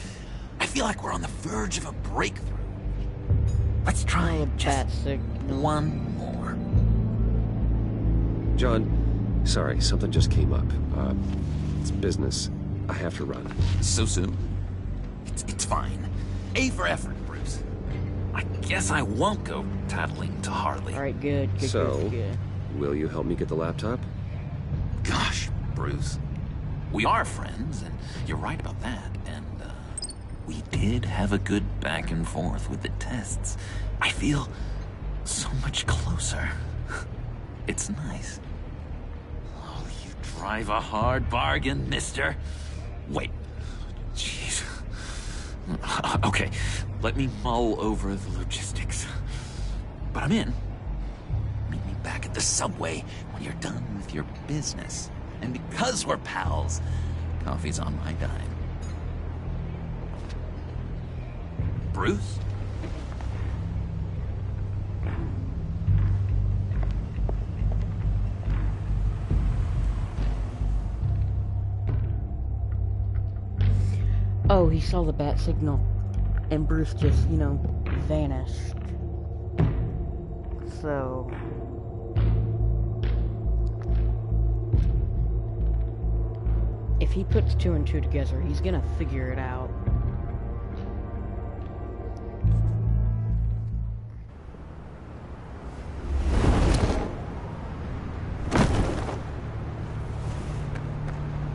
I feel like we're on the verge of a breakthrough. Let's try just one more. John, sorry, something just came up. It's business. I have to run. So soon? It's fine. A for effort, Bruce. I guess I won't go tattling to Harley. Alright, good. Will you help me get the laptop? Gosh, Bruce. We are friends, and you're right about that. And, we did have a good back and forth with the tests. I feel so much closer. It's nice. Oh, you drive a hard bargain, mister. Wait. Jeez. Okay, let me mull over the logistics. But I'm in. Meet me back at the subway when you're done with your business. And because we're pals, coffee's on my dime. Bruce? Oh, he saw the bat signal, and Bruce just, vanished. So... if he puts 2 and 2 together, he's gonna figure it out.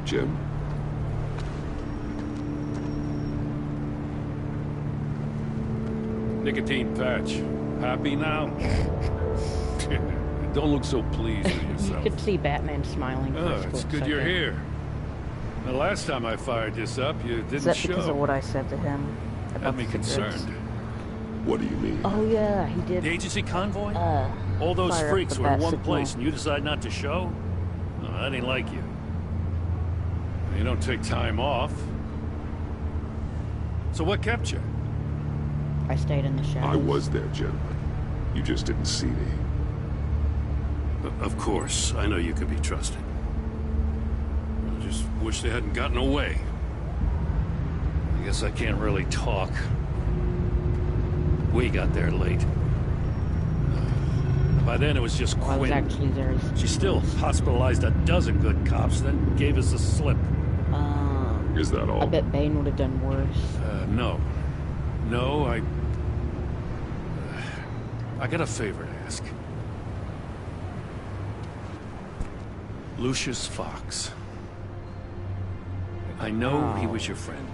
Jim? Nicotine patch. Happy now? Don't look so pleased with yourself. You could see Batman smiling. Oh, it's good you're here. The last time I fired this up, you didn't Is that show. because of what I said to him? Had me concerned. What do you mean? Oh yeah, he did. The agency convoy? All those fire freaks up the were in bat one signal. place and you decide not to show? No, that ain't like you. You don't take time off. So what kept you? I stayed in the shadows. I was there, Jim. You just didn't see me. Of course, I know you can be trusted. I just wish they hadn't gotten away. I guess I can't really talk. We got there late. By then it was just Quinn. I was actually there. She still hospitalized a dozen good cops, then gave us the slip. Is that all? I bet Bane would have done worse. No. No, I got a favor to ask. Lucius Fox. I know he was your friend,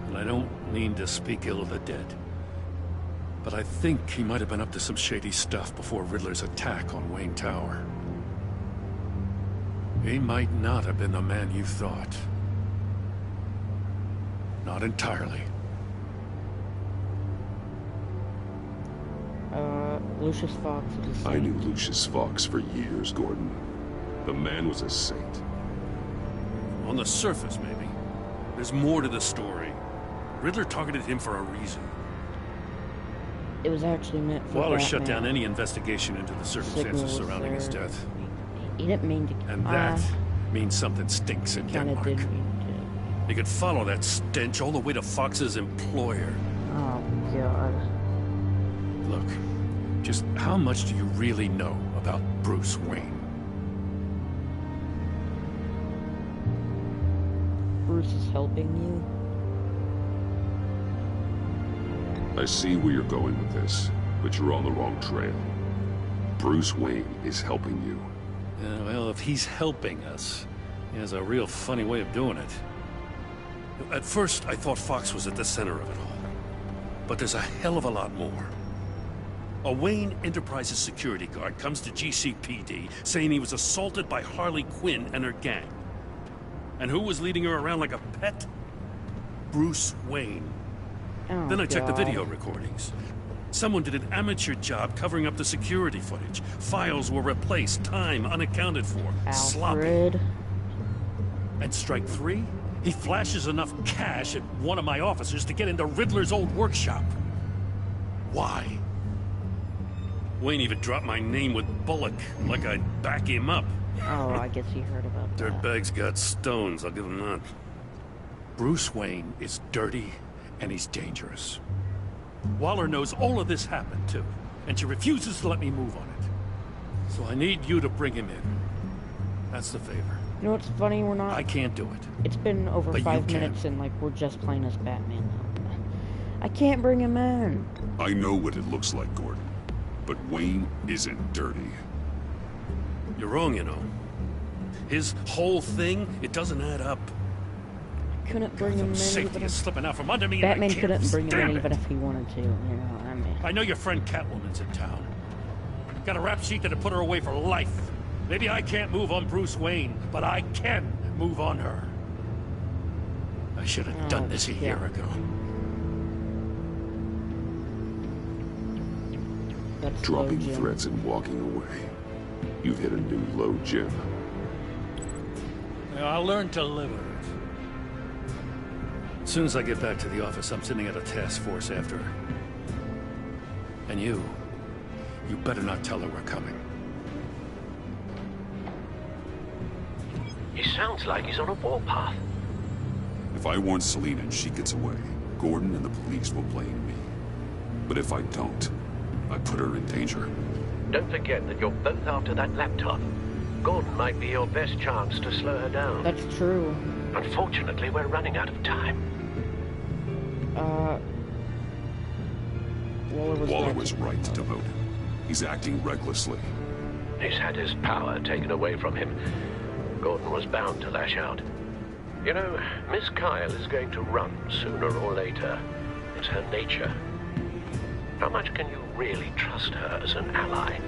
and I don't mean to speak ill of the dead. But I think he might have been up to some shady stuff before Riddler's attack on Wayne Tower. He might not have been the man you thought. Not entirely. Lucius Fox is... I knew Lucius Fox for years, Gordon. The man was a saint. On the surface, maybe. There's more to the story. Riddler targeted him for a reason. It was actually meant for Waller Batman. shut down any investigation into the circumstances Signal was surrounding his there. death. He didn't mean to. And that means something stinks in Kinda Denmark. did mean You could follow that stench all the way to Fox's employer. Oh, God. Look, just how much do you really know about Bruce Wayne? Bruce is helping you? I see where you're going with this, but you're on the wrong trail. Bruce Wayne is helping you. Yeah, well, if he's helping us, he has a real funny way of doing it. At first, I thought Fox was at the center of it all. But there's a hell of a lot more. A Wayne Enterprises security guard comes to GCPD saying he was assaulted by Harley Quinn and her gang. And who was leading her around like a pet? Bruce Wayne. Oh, Then I checked the God. video recordings. Someone did an amateur job covering up the security footage. Files were replaced, time unaccounted for. Sloppy. Alfred. And strike three? He flashes enough cash at one of my officers to get into Riddler's old workshop. Why? Wayne even dropped my name with Bullock, like I'd back him up. Oh, I guess he heard about that. Dirtbag's got stones, I'll give him that. Bruce Wayne is dirty, and he's dangerous. Waller knows all of this happened, too, and she refuses to let me move on it. So I need you to bring him in. That's the favor. You know what's funny? We're not... I can't do it. It's been over But you 5 can. minutes and, like, we're just playing as Batman now. I can't bring him in. I know what it looks like, Gordon. But Wayne isn't dirty. You're wrong, you know. His whole thing, it doesn't add up. I couldn't bring him in. Safety is slipping out from under me. Batman and I can't couldn't bring him stand in it. even if he wanted to, you know, I mean... I know your friend Catwoman's in town. Got a rap sheet that'd put her away for life. Maybe I can't move on Bruce Wayne, but I can move on her. I should have done this a year ago. That's Dropping low, Jim. threats and walking away. You've hit a new low, Jim. I'll learn to live with it. As soon as I get back to the office, I'm sending out a task force after her. And you better not tell her we're coming. He sounds like he's on a warpath. If I warn Selina and she gets away, Gordon and the police will blame me. But if I don't, I put her in danger. Don't forget that you're both after that laptop. Gordon might be your best chance to slow her down. That's true. Unfortunately, we're running out of time. Waller was right to demote him. He's acting recklessly. He's had his power taken away from him. Gordon was bound to lash out. You know, Miss Kyle is going to run sooner or later. It's her nature. How much can you really trust her as an ally?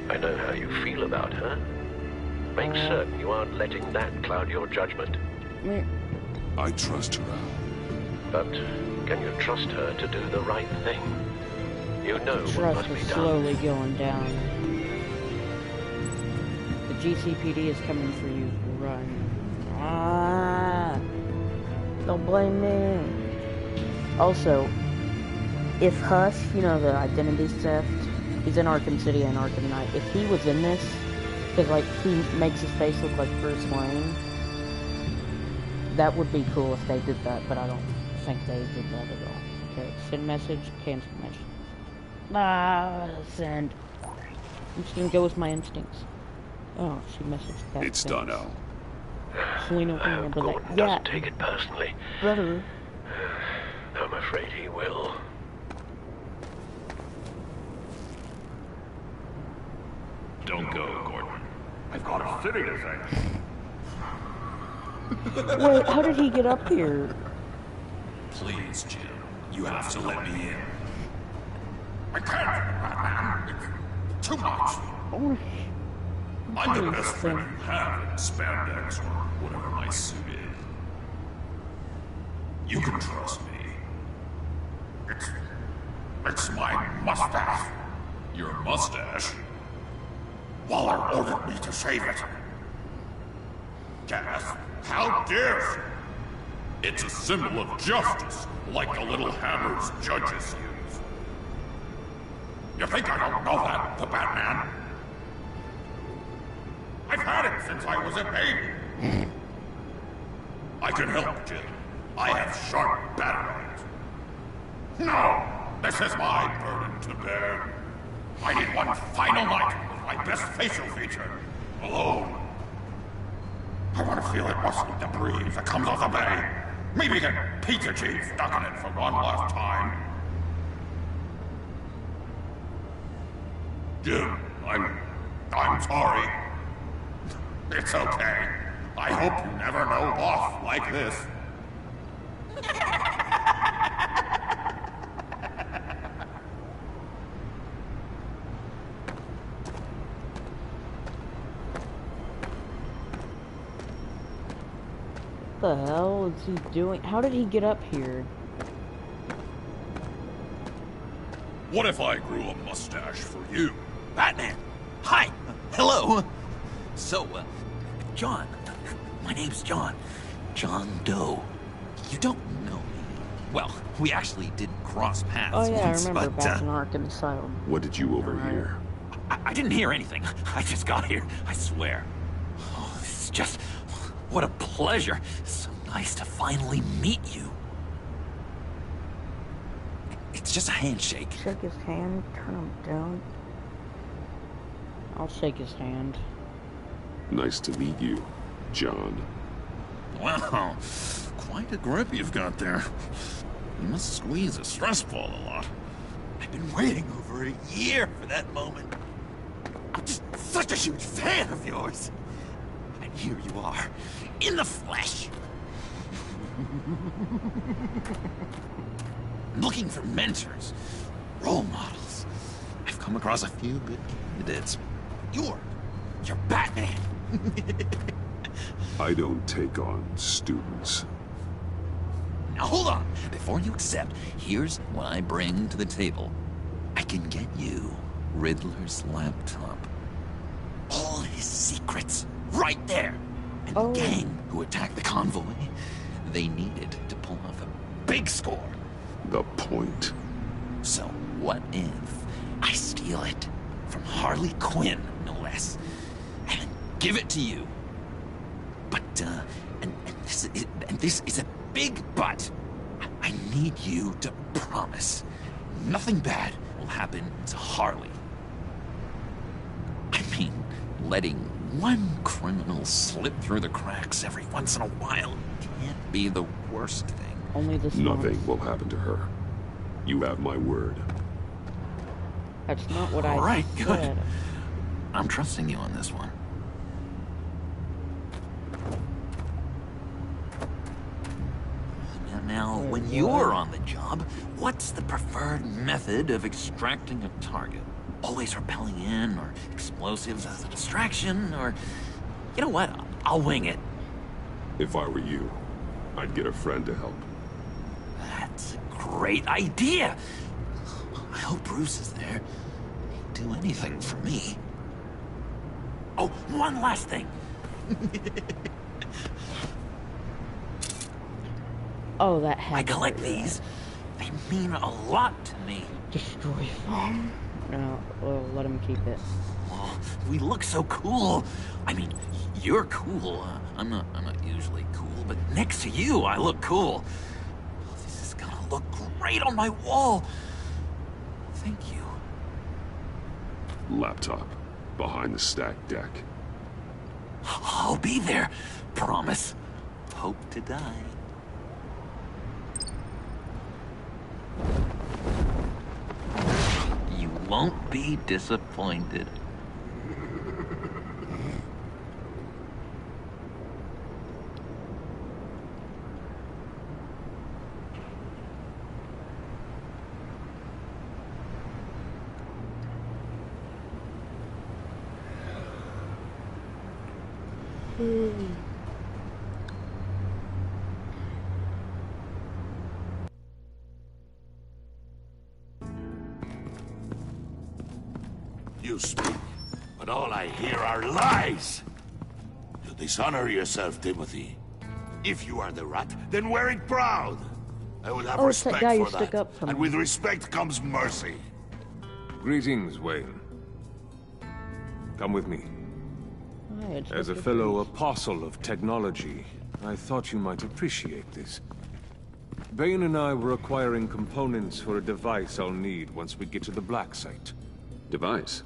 I know how you feel about her. Make certain you aren't letting that cloud your judgment. I trust her, Al. But can you trust her to do the right thing? You know what Trust must be is done. slowly going down. The GCPD is coming for you. Run. Don't blame me. Also, if Hush, you know, the identity theft, he's in Arkham City and Arkham Knight. If he was in this, because, like, he makes his face look like Bruce Wayne, that would be cool if they did that, but I don't think they did that at all. Okay, send message, cancel message. Send. I'm just gonna go with my instincts. Oh, she messaged back. It's done, Al. Selina will remember Gordon that. Yeah, doesn't take it personally. brother. I'm afraid he will. Don't go, Gordon. I've got a city to think. Wait, how did he get up here? Please, Jim. You have to let me in. I can't. It's too much. Oh, I'm the best friend you have in spandex or whatever my suit is. You can trust me. It's my mustache. Your mustache? Waller ordered me to save it. Gas, how dare she? It's a symbol of justice, like the little hammers judges use. You think I don't know that, the Batman? I've had it since I was a baby. I can help, Jim. I have sharp batteries. No! This is my burden to bear. I need one final night with my best facial feature. Alone. I want to feel it rustling the breeze that comes off the bay. Maybe get pizza cheese stuck in it for one last time. Jim, I'm sorry. It's okay. I hope you never know boss like this. What the hell is he doing? How did he get up here? What if I grew a mustache for you? Batman! Hi! Hello! So, John. My name's John. John Doe. You don't know me. Well, we actually didn't cross paths Oh yeah, once, I remember but, back in Arkham Asylum. What did you overhear? I didn't hear anything. I just got here, I swear. Oh, it's just... what a pleasure. So nice to finally meet you. It's just a handshake. Shake his hand, turn him down. I'll shake his hand. Nice to meet you, John. Wow, quite a grip you've got there. You must squeeze a stress ball a lot. I've been waiting over a year for that moment. I'm just such a huge fan of yours. And here you are, in the flesh. I'm looking for mentors, role models. I've come across a few good candidates. You're Batman. I don't take on students. Now hold on. Before you accept, here's what I bring to the table. I can get you Riddler's laptop. All his secrets, right there. And the gang who attacked the convoy, they needed to pull off a big score. The point. So what if I steal it from Harley Quinn, no less, and then give it to you? But, and this is a big but. I need you to promise nothing bad will happen to Harley. I mean, letting one criminal slip through the cracks every once in a while can't be the worst thing. Only this Nothing will happen to her. You have my word. That's not what I said. All right, good. I'm trusting you on this one. Now, when you're on the job, what's the preferred method of extracting a target? Always rappelling in, or explosives as a distraction, or... You know what? I'll wing it. If I were you, I'd get a friend to help. That's a great idea! I hope Bruce is there. He'd do anything for me. Oh, one last thing. Oh, that hat. I collect these. They mean a lot to me. Destroy them. No, well, let him keep it. Oh, we look so cool. I mean, you're cool. I'm not usually cool, but next to you, I look cool. Oh, this is gonna look great on my wall. Thank you. Laptop. Behind the stacked deck. I'll be there. Promise. Hope to die. You won't be disappointed. You speak, but but all I hear are lies. You dishonor yourself, Timothy. If you are the rat, then wear it proud. I will have it's that respect guy who for stuck that. up for And me. with respect comes mercy. Greetings, Wayne. Come with me. Hi, it's As a Mr. fellow Freeze. apostle of technology, I thought you might appreciate this. Bane and I were acquiring components for a device I'll need once we get to the Black Site. Device?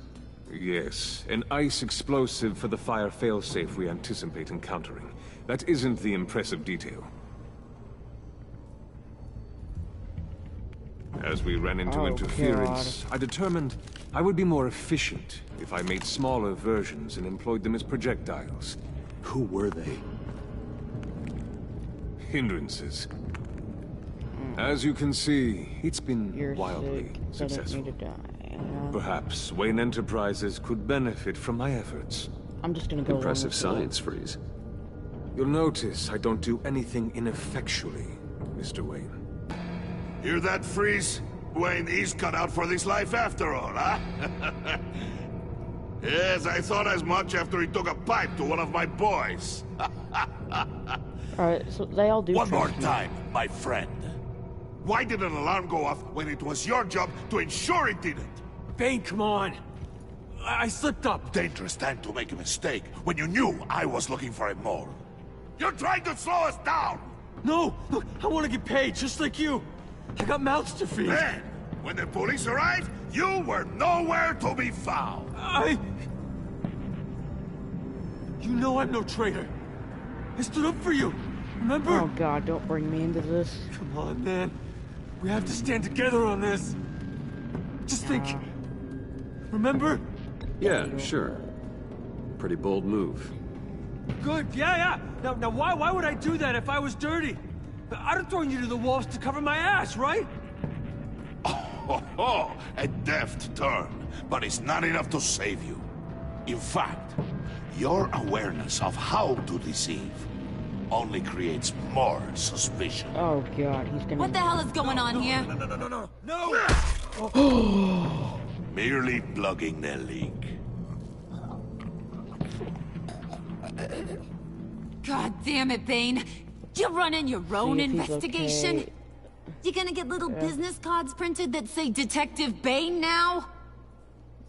Yes, an ice explosive for the fire failsafe we anticipate encountering. That isn't the impressive detail. As we ran into interference, I determined I would be more efficient if I made smaller versions and employed them as projectiles. Who were they? Hindrances. As you can see, it's been wildly sick, so I don't successful. need to die. Perhaps Wayne Enterprises could benefit from my efforts. I'm just gonna go. Impressive science, Freeze. You'll notice I don't do anything ineffectually, Mr. Wayne. Hear that, Freeze? Wayne is cut out for this life after all, huh? Yes, I thought as much after he took a pipe to one of my boys. Alright, so they all do. One more trust me. time, my friend. Why did an alarm go off when it was your job to ensure it didn't? Bane, come on! I slipped up! Dangerous time to make a mistake when you knew I was looking for a mole. You're trying to slow us down! No! Look, I want to get paid, just like you! I got mouths to feed! Then, when the police arrived, you were nowhere to be found! You know I'm no traitor! I stood up for you! Remember? Oh god, don't bring me into this. Come on, man. We have to stand together on this. Just think. Remember? Yeah, sure. Pretty bold move. Good, yeah. Now why would I do that if I was dirty? I'd have thrown you to the wolves to cover my ass, right? Oh, a deft turn, but it's not enough to save you. In fact, your awareness of how to deceive only creates more suspicion. Oh god, he's gonna. What the hell is going on here? No! Merely plugging the leak. God damn it, Bane. You're running your own See if he's investigation? okay. You gonna get little business cards printed that say Detective Bane now?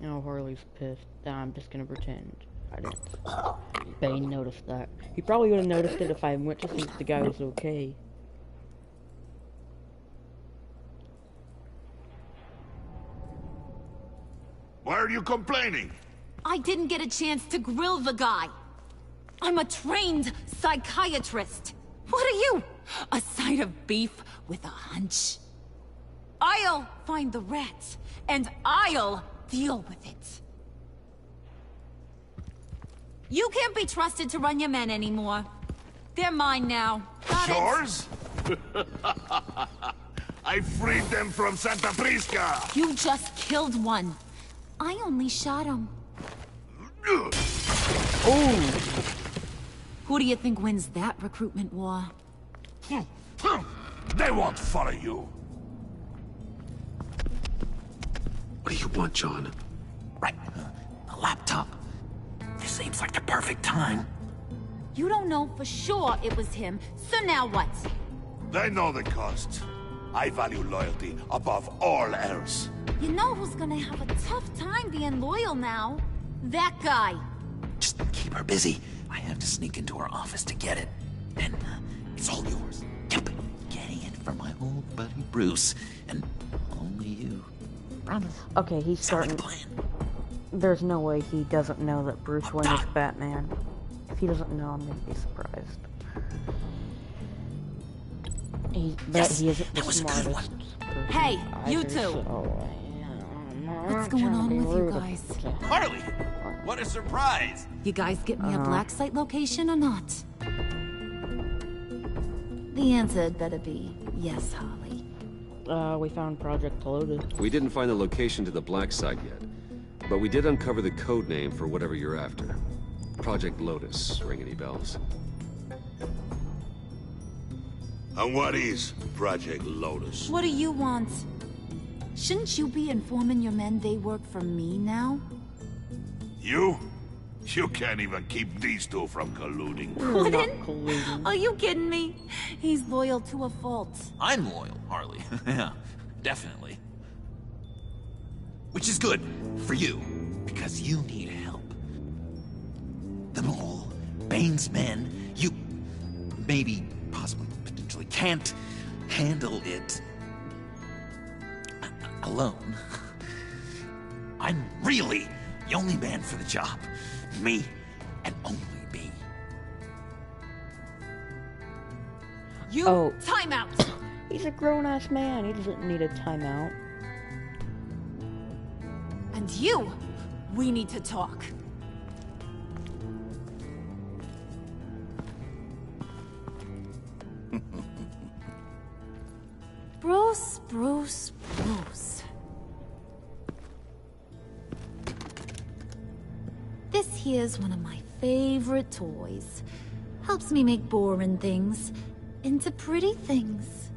Oh, Harley's pissed. I'm just gonna pretend I didn't. Bane noticed that. He probably would have noticed it if I went to see if the guy was okay. Why are you complaining? I didn't get a chance to grill the guy. I'm a trained psychiatrist. What are you? A side of beef with a hunch? I'll find the rat, and I'll deal with it. You can't be trusted to run your men anymore. They're mine now. Got it? Yours? I freed them from Santa Prisca! You just killed one. I only shot him. Oh! Who do you think wins that recruitment war? They won't follow you. What do you want, John? Right. A laptop. This seems like the perfect time. You don't know for sure it was him, so now what? They know the cost. I value loyalty above all else. You know who's gonna have a tough time being loyal now? That guy. Just keep her busy. I have to sneak into her office to get it. Then it's all yours. Yep. Getting it from my old buddy Bruce. And only you. Promise. Okay, he's starting. There's no way he doesn't know that Bruce Wayne is Batman. If he doesn't know, I'm gonna be surprised. He isn't the smartest person Hey, you either, two. so, What's going on with you guys? Harley! What a surprise! You guys get me a black site location or not? The answer had better be yes, Harley. We found Project Lotus. We didn't find the location to the black site yet, but we did uncover the code name for whatever you're after. Project Lotus. Ring any bells? And what is Project Lotus? What do you want? Shouldn't you be informing your men they work for me now? You? You can't even keep these two from colluding. Gordon? Are you kidding me? He's loyal to a fault. I'm loyal, Harley. Yeah, definitely. Which is good for you, because you need help. The Mole, Bane's men, you maybe, possibly, potentially can't handle it alone. I'm really the only man for the job. Me, and only me. You time out! He's a grown-ass man. He doesn't need a timeout. And you, we need to talk. Bruce. This here's one of my favorite toys. Helps me make boring things into pretty things.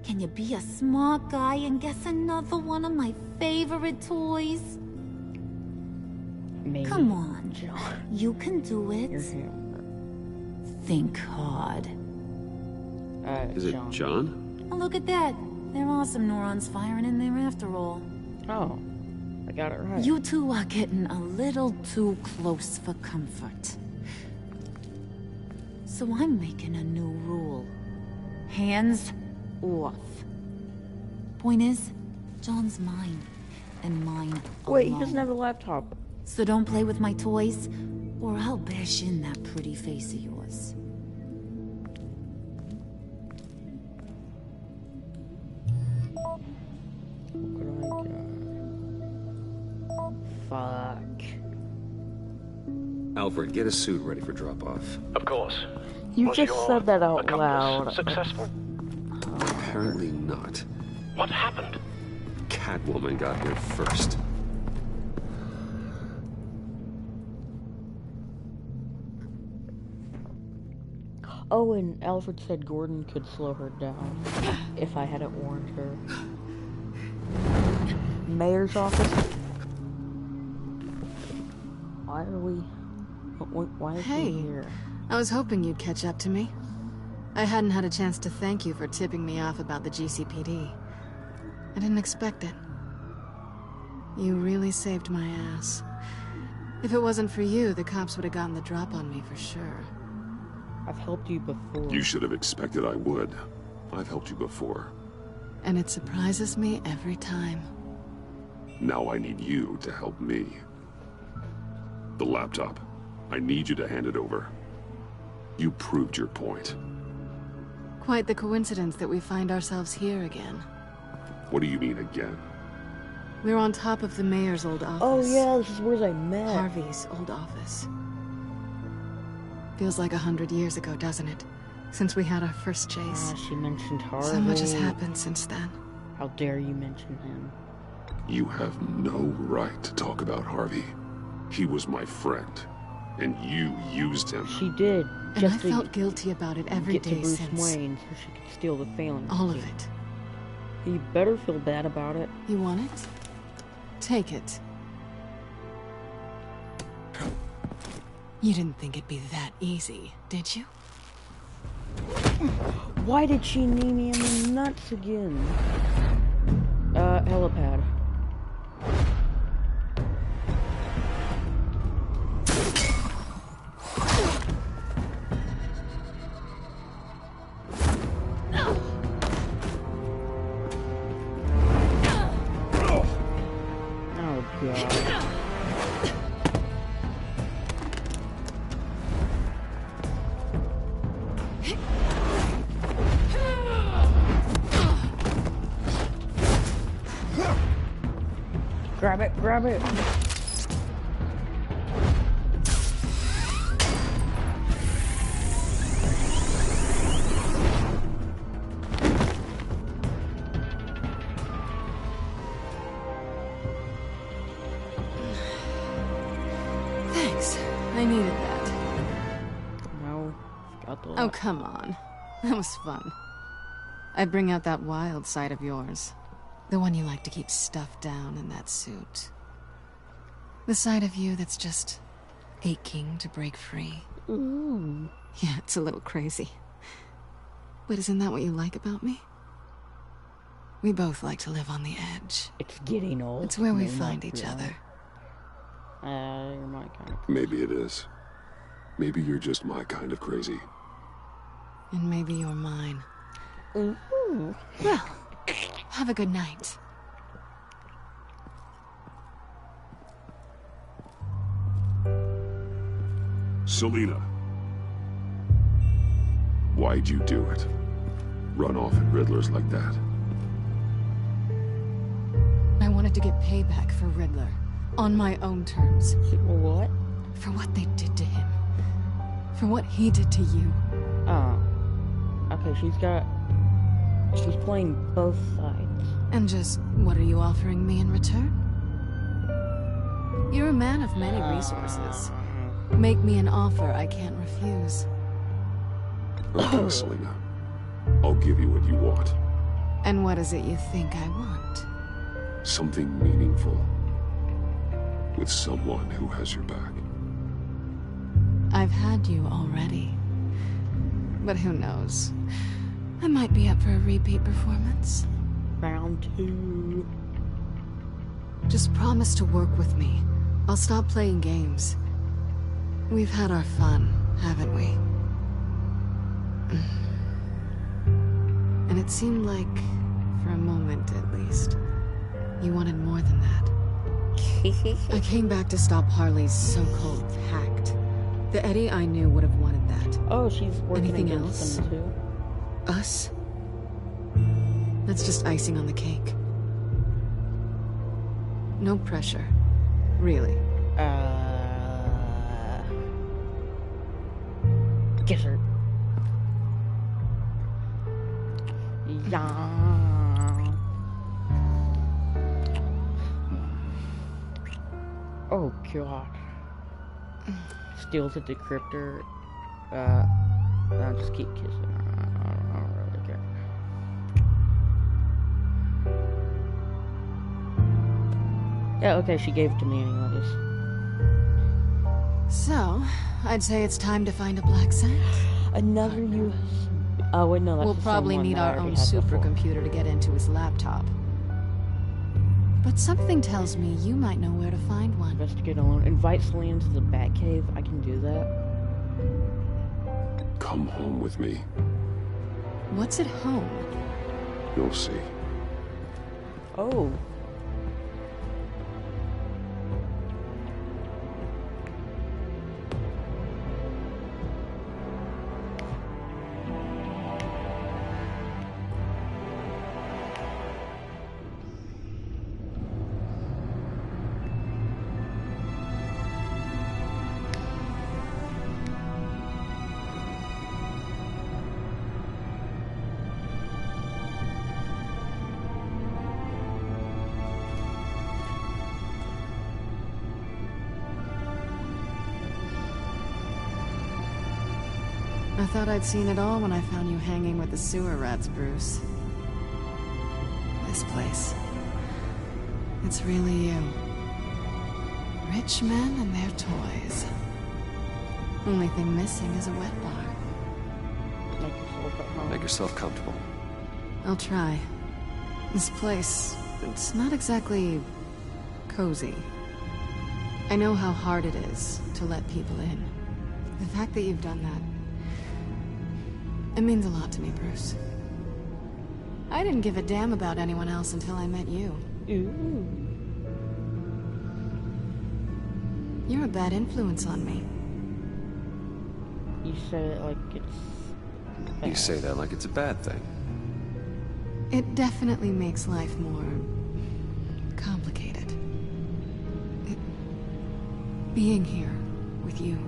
Can you be a smart guy and guess another one of my favorite toys? Maybe. Come on, you can do it. Think hard. Is it John? Oh, look at that. There are some neurons firing in there after all. Oh, I got it right. You two are getting a little too close for comfort. So I'm making a new rule. Hands off. Point is, John's mine, and mine Wait, alone. he doesn't have a laptop. So don't play with my toys, or I'll bash in that pretty face of yours. Fuck. Alfred, get a suit ready for drop-off. Of course. You Was just your said that out accomplice loud. Successful? Apparently not. What happened? Catwoman got here first. Oh, and Alfred said Gordon could slow her down if I hadn't warned her. Mayor's office? Why are we... Why is he here? I was hoping you'd catch up to me. I hadn't had a chance to thank you for tipping me off about the GCPD. I didn't expect it. You really saved my ass. If it wasn't for you, the cops would have gotten the drop on me for sure. I've helped you before. You should have expected I would. I've helped you before. And it surprises me every time. Now I need you to help me. The laptop. I need you to hand it over. You proved your point. Quite the coincidence that we find ourselves here again. What do you mean again? We're on top of the mayor's old office. Oh yeah, this is where they met. Harvey's old office. Feels like 100 years ago, doesn't it? Since we had our first chase. She mentioned Harvey. So much has happened since then. How dare you mention him? You have no right to talk about Harvey. He was my friend, and you used him. She did. And I felt guilty about it every get day to Bruce since. Wayne so she could steal the failing. All of it. You better feel bad about it. You want it? Take it. You didn't think it'd be that easy, did you? Why did she knee me in the nuts again? Helipad. Oh, God. Grab it, grab it. Thanks. I needed that. No, got the Oh, come on. That was fun. I bring out that wild side of yours. The one you like to keep stuffed down in that suit. The side of you that's just aching to break free. Ooh. Yeah, it's a little crazy. But isn't that what you like about me? We both like to live on the edge. It's getting old. It's where we No, find not each really. other. You're my kind of... Maybe it is. Maybe you're just my kind of crazy. And maybe you're mine. Ooh. Well, have a good night. Selina. Why'd you do it? Run off at Riddlers like that? I wanted to get payback for Riddler. On my own terms. What? For what they did to him. For what he did to you. Oh. Okay, she's playing both sides. And just, what are you offering me in return? You're a man of many resources. Make me an offer I can't refuse. Okay, Selina. I'll give you what you want. And what is it you think I want? Something meaningful. With someone who has your back. I've had you already. But who knows? I might be up for a repeat performance. Round 2. Just promise to work with me. I'll stop playing games. We've had our fun, haven't we? And it seemed like, for a moment at least, you wanted more than that. I came back to stop Harley's so-called pact. The Eddie I knew would have wanted that. Oh, she's working Anything against else? them too. Us? That's just icing on the cake. No pressure. Really. Kiss her. Yeah. Oh god. Steals a decryptor. I'll just keep kissing her. I don't really care. Yeah, okay, she gave it to me anyways. So, I'd say it's time to find a black scent. Another US... Oh, wait, no, that's We'll the same probably one need that I our own already had before. supercomputer to get into his laptop. But something tells me you might know where to find one. Investigate alone. Invite Selena to the Batcave. I can do that. Come home with me. What's at home? You'll see. Oh. I thought I'd seen it all when I found you hanging with the sewer rats, Bruce. This place. It's really you. Rich men and their toys. Only thing missing is a wet bar. Make yourself comfortable. I'll try. This place, it's not exactly cozy. I know how hard it is to let people in. The fact that you've done that, it means a lot to me, Bruce. I didn't give a damn about anyone else until I met you. Ooh. You're a bad influence on me. You say it like it's bad. You say that like it's a bad thing. It definitely makes life more complicated. Being here with you.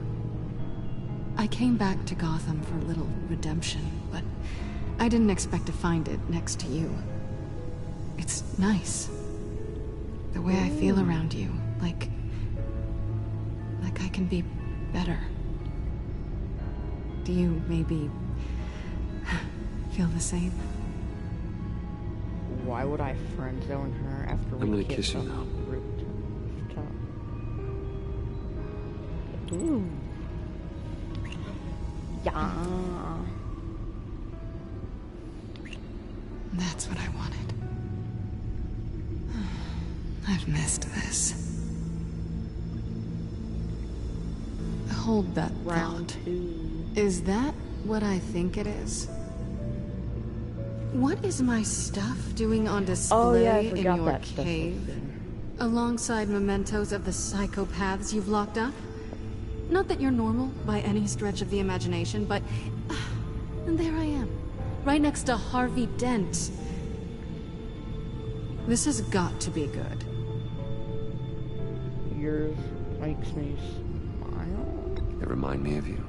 I came back to Gotham for a little redemption, but I didn't expect to find it next to you. It's nice. The way I feel around you, like I can be better. Do you maybe feel the same? Why would I friend zone her after we I'm gonna kissed kiss you on now. the rooftop? Ooh. Yeah. That's what I wanted. I've missed this. Hold that Round thought. 2. Is that what I think it is? What is my stuff doing on display in your that stuff was cave? there. Alongside mementos of the psychopaths you've locked up? Not that you're normal by any stretch of the imagination, but and there I am, right next to Harvey Dent. This has got to be good. Yours makes me smile. They remind me of you.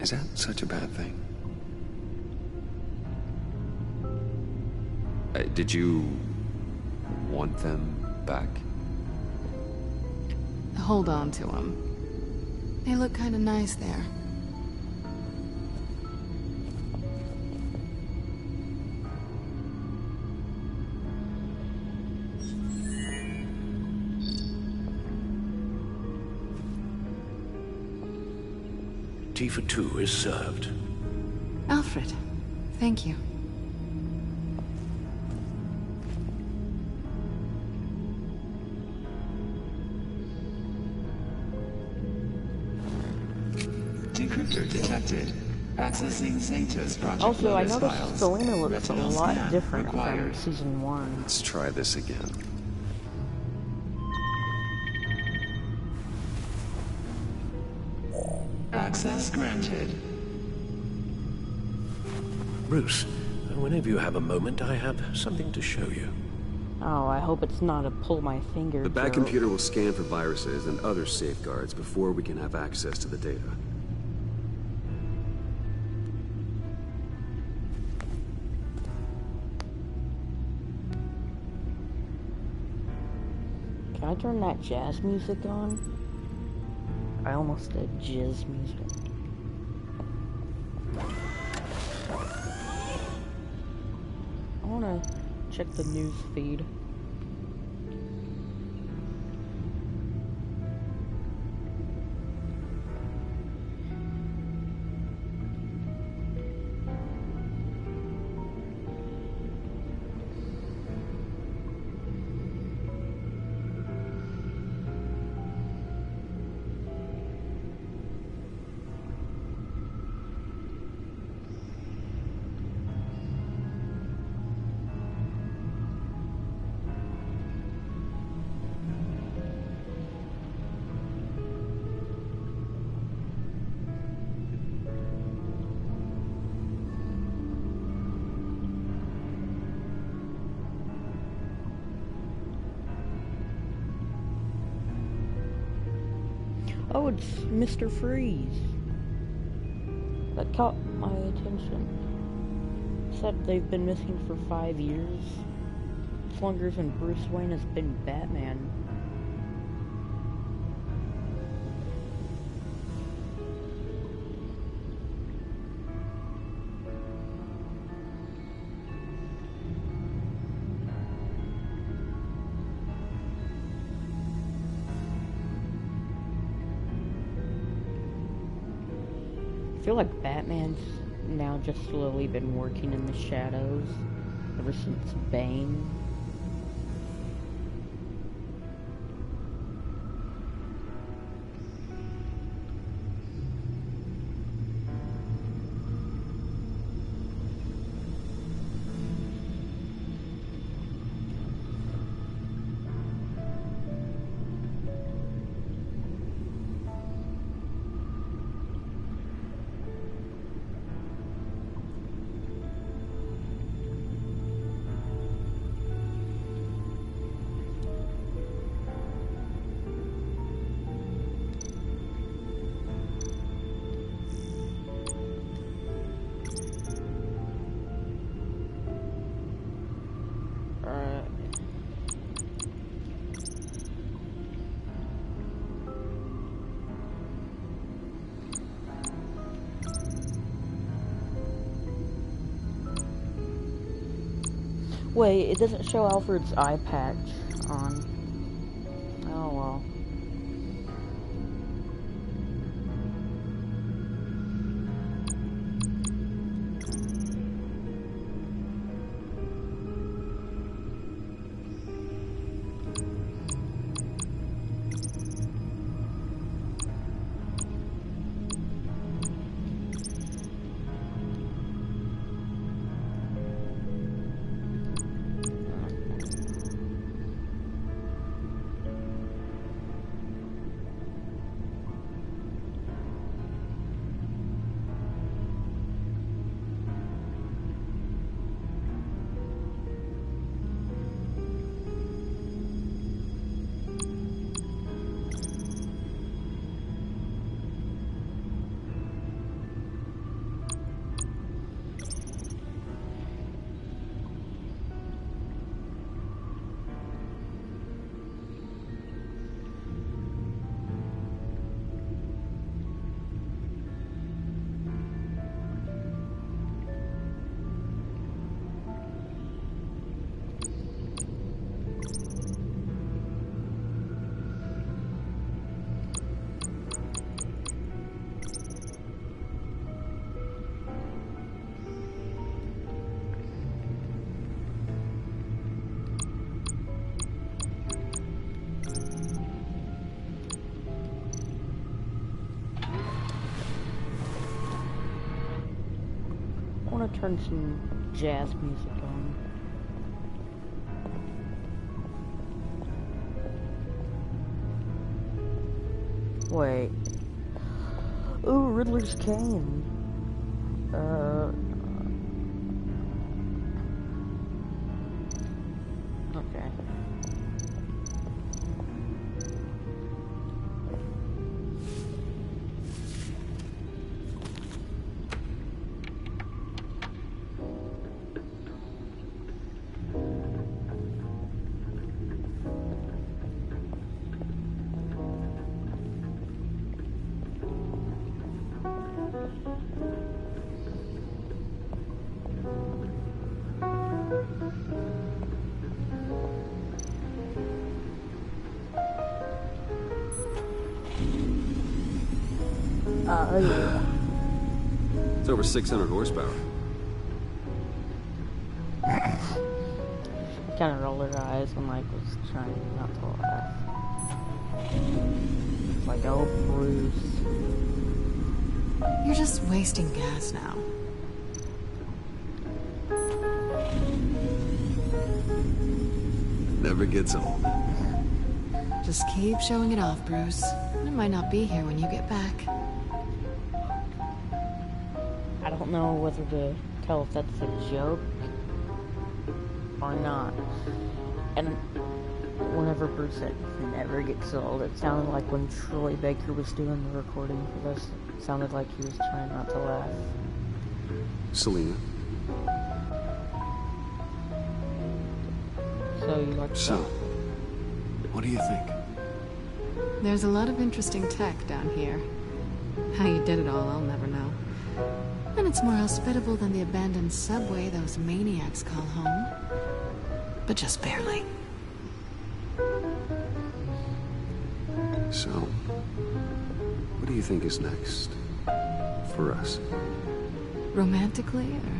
Is that such a bad thing? Did you want them back? Hold on to them. They look kind of nice there. Tea for two is served. Alfred, thank you. Decryptor detected. Accessing Zeta's Project Also, I Lotus noticed files. Selena looks a Retinal lot scan different required. from Season 1. Let's try this again. Access granted. Bruce, whenever you have a moment, I have something to show you. Oh, I hope it's not a pull my finger The back joke. computer will scan for viruses and other safeguards before we can have access to the data. Can I turn that jazz music on? I almost did jizz music. I wanna check the news feed. Oh, it's Mr. Freeze. That caught my attention. Said they've been missing for 5 years. As longer than Bruce Wayne has been Batman. I feel like Batman's now just slowly been working in the shadows ever since Bane. Wait, it doesn't show Alfred's eye patch on. Oh well. gonna turn some jazz music on. Wait. Ooh, Riddler's cane. Okay. Yeah. It's over 600 horsepower. Kind of rolled her eyes when Mike was trying not to laugh. It's like, oh, Bruce. You're just wasting gas now. Never gets old. Just keep showing it off, Bruce. I might not be here when you get back. I don't know whether to tell if that's a joke or not. And whenever Bruce said never gets old, it sounded like when Troy Baker was doing the recording for this, it sounded like he was trying not to laugh. Selena. So you like So, what do you think? There's a lot of interesting tech down here. How you did it all, I'll never know. And it's more hospitable than the abandoned subway those maniacs call home. But just barely. So, what do you think is next for us? Romantically, or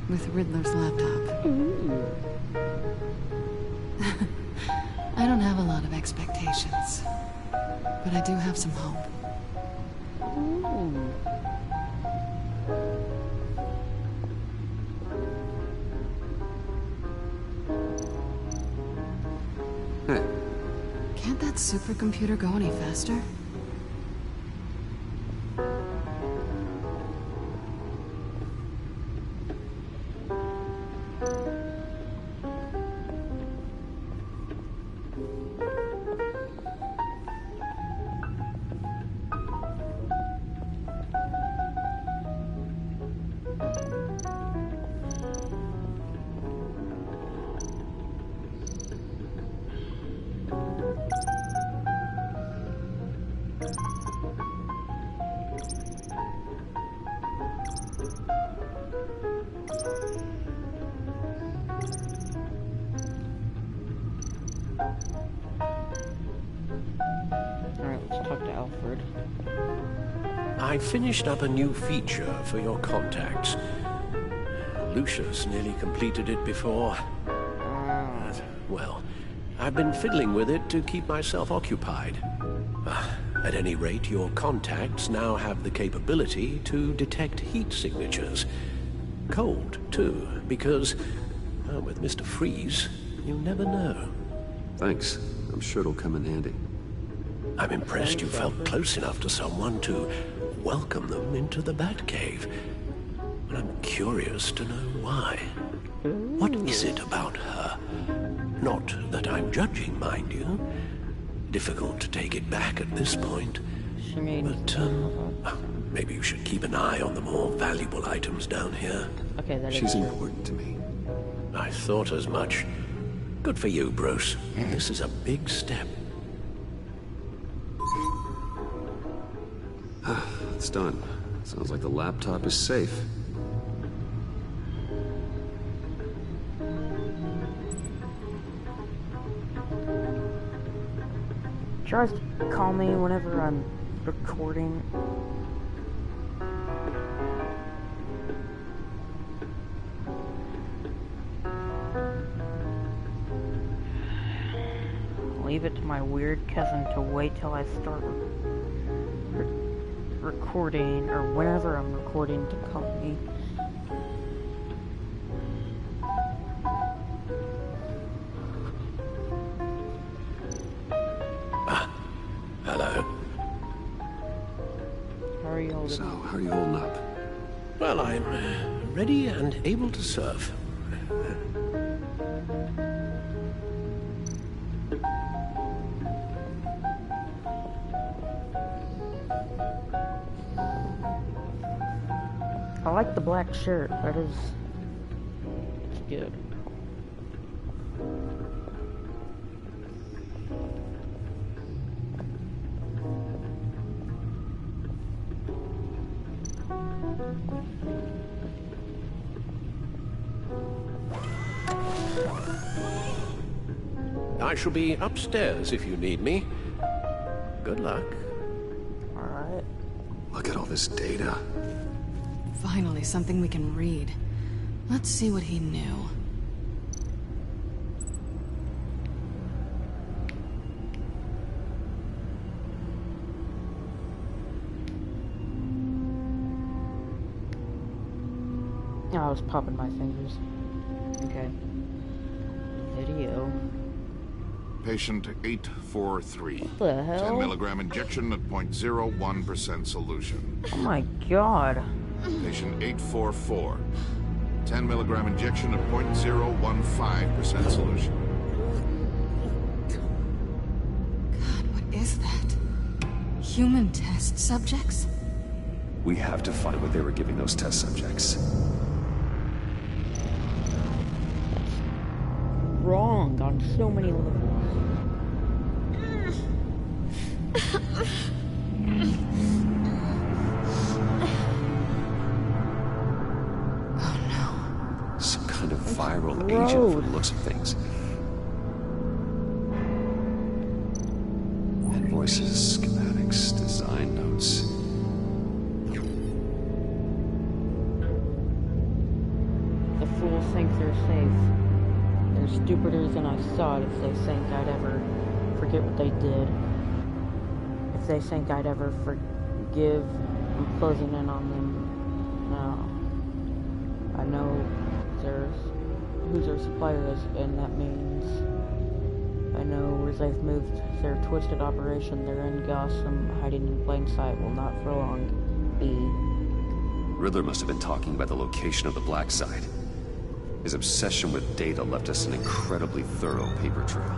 with Riddler's laptop? I don't have a lot of expectations. But I do have some hope. Hey. Can't that supercomputer go any faster? Alright, let's talk to Alfred. I finished up a new feature for your contacts. Lucius nearly completed it before. Well, I've been fiddling with it to keep myself occupied. At any rate, your contacts now have the capability to detect heat signatures. Cold, too, because, with Mr. Freeze, you never know. Thanks. I'm sure it'll come in handy. I'm impressed you felt close enough to someone to welcome them into the Batcave. And I'm curious to know why. What is it about her? Not that I'm judging, mind you. Difficult to take it back at this point. But, maybe you should keep an eye on the more valuable items down here. Okay, that She's is true. important to me. I thought as much. Good for you, Bruce. This is a big step. It's done. Sounds like the laptop is safe. Tries to call me whenever I'm recording. Leave it to my weird cousin to wait till I start recording, or whenever I'm recording, to call me. hell did So, how are you holding up? Well, I'm ready and able to serve. I like the black shirt. That is... It's good. I shall be upstairs if you need me. Good luck. Alright. Look at all this data. Finally, something we can read. Let's see what he knew. Oh, I was popping my fingers. Okay. Video. Patient 843. What the hell? 10 milligram injection at 0.01% solution. Oh my god. Patient 844. 10 milligram injection at 0.015% solution. God, what is that? Human test subjects? We have to find what they were giving those test subjects. Wrong on so many levels. Some kind of viral agent from the looks of things. Invoices, schematics, design notes. The fools think they're safe. They're stupider than I thought if they think I'd ever forget what they did. If they think I'd ever forgive, I'm closing in on them. No. I know who their supplier is, and that means I know where they've moved their twisted operation. They're in Gotham, hiding in plain sight. Will not for long be. Riddler must have been talking about the location of the black site. His obsession with data left us an incredibly thorough paper trail.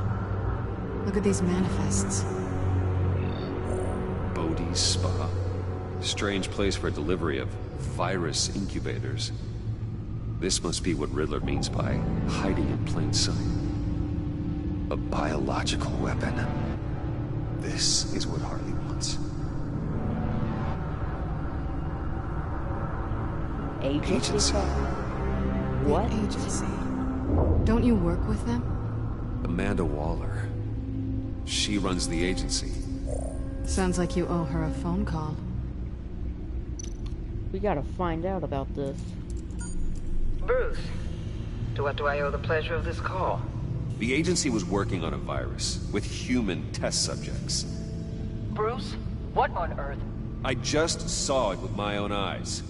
Look at these manifests. Bodhi's Spa. Strange place for delivery of virus incubators. This must be what Riddler means by hiding in plain sight. A biological weapon. This is what Harley wants. Agency? What? The agency. Don't you work with them? Amanda Waller. She runs the agency. Sounds like you owe her a phone call. We gotta find out about this. Bruce, to what do I owe the pleasure of this call? The agency was working on a virus with human test subjects. Bruce, what on earth? I just saw it with my own eyes.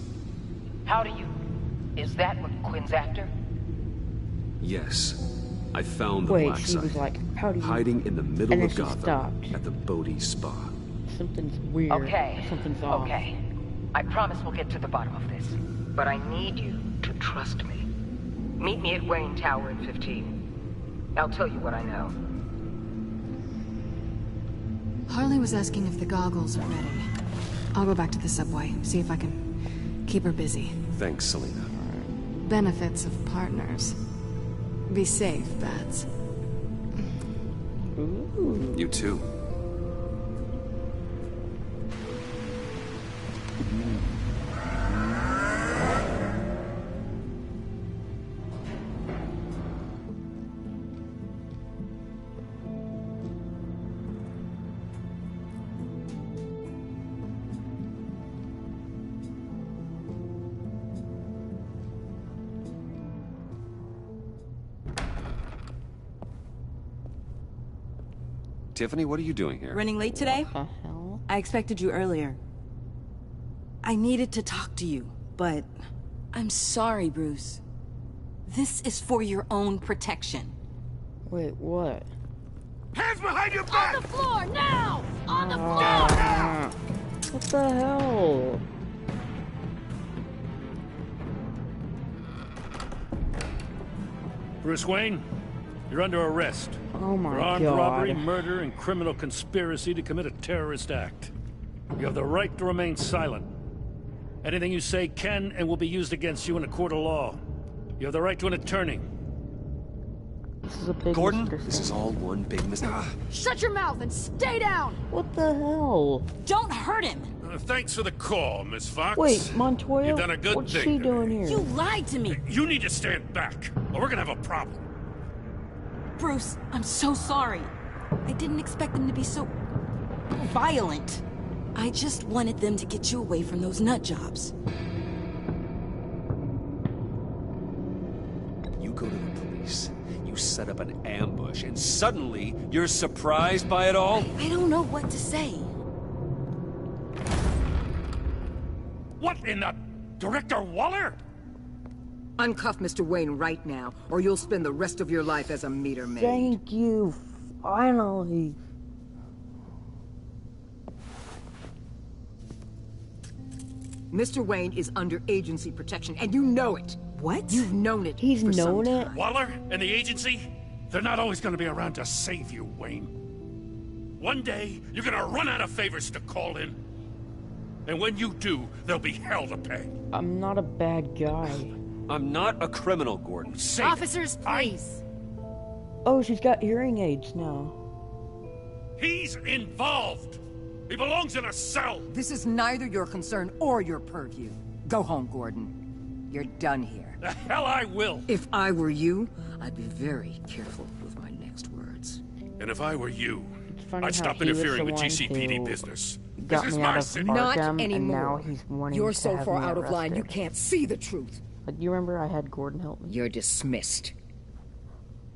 How do you... Is that what Quinn's after? Yes. I found the Wait, black she site. was like, how do you... Hiding in the middle And then of she Gotham stopped. at the Bodhi Spa. Something's weird. Okay. Something's off. Okay. I promise we'll get to the bottom of this. But I need you to trust me. Meet me at Wayne Tower in 15. I'll tell you what I know. Harley was asking if the goggles are ready. I'll go back to the subway, see if I can keep her busy. Thanks, Selena. Benefits of partners. Be safe, Bats. Ooh. You too. Tiffany, what are you doing here? Running late today? What the hell? I expected you earlier. I needed to talk to you, but I'm sorry, Bruce. This is for your own protection. Wait, what? Hands behind your back! On the floor, now! On the floor! What the hell? Bruce Wayne, you're under arrest. Oh my for armed God. robbery, murder, and criminal conspiracy to commit a terrorist act. You have the right to remain silent. Anything you say can and will be used against you in a court of law. You have the right to an attorney. This is a big Gordon, this is all one big mistake. Shut your mouth and stay down! What the hell? Don't hurt him! Thanks for the call, Miss Fox. Wait, Montoya? You've done a good What's thing. she doing here? You lied to me! You need to stand back, or we're gonna have a problem. Bruce, I'm so sorry. I didn't expect them to be so violent. I just wanted them to get you away from those nut jobs. You go to the police, you set up an ambush, and suddenly you're surprised by it all? I don't know what to say. What in the... Director Waller? Uncuff Mr. Wayne right now, or you'll spend the rest of your life as a meter maid. Thank you. Finally. Mr. Wayne is under agency protection, and you know it. What? You've known it. He's for known some it? time. Waller and the agency? They're not always gonna be around to save you, Wayne. One day, you're gonna run out of favors to call in. And when you do, there'll be hell to pay. I'm not a bad guy. I'm not a criminal, Gordon. Say Officers, please. Oh, she's got hearing aids now. he's involved. He belongs in a cell. This is neither your concern or your purview. Go home, Gordon. You're done here. The hell I will. If I were you, I'd be very careful with my next words. And if I were you, funny I'd how stop he was interfering the with one GCPD who business. got This is me out my of city. Not Arkham, and anymore. now he's wanting You're to so have far me out of line, you arrested. can't see the truth. Like, you remember I had Gordon help me? You're dismissed.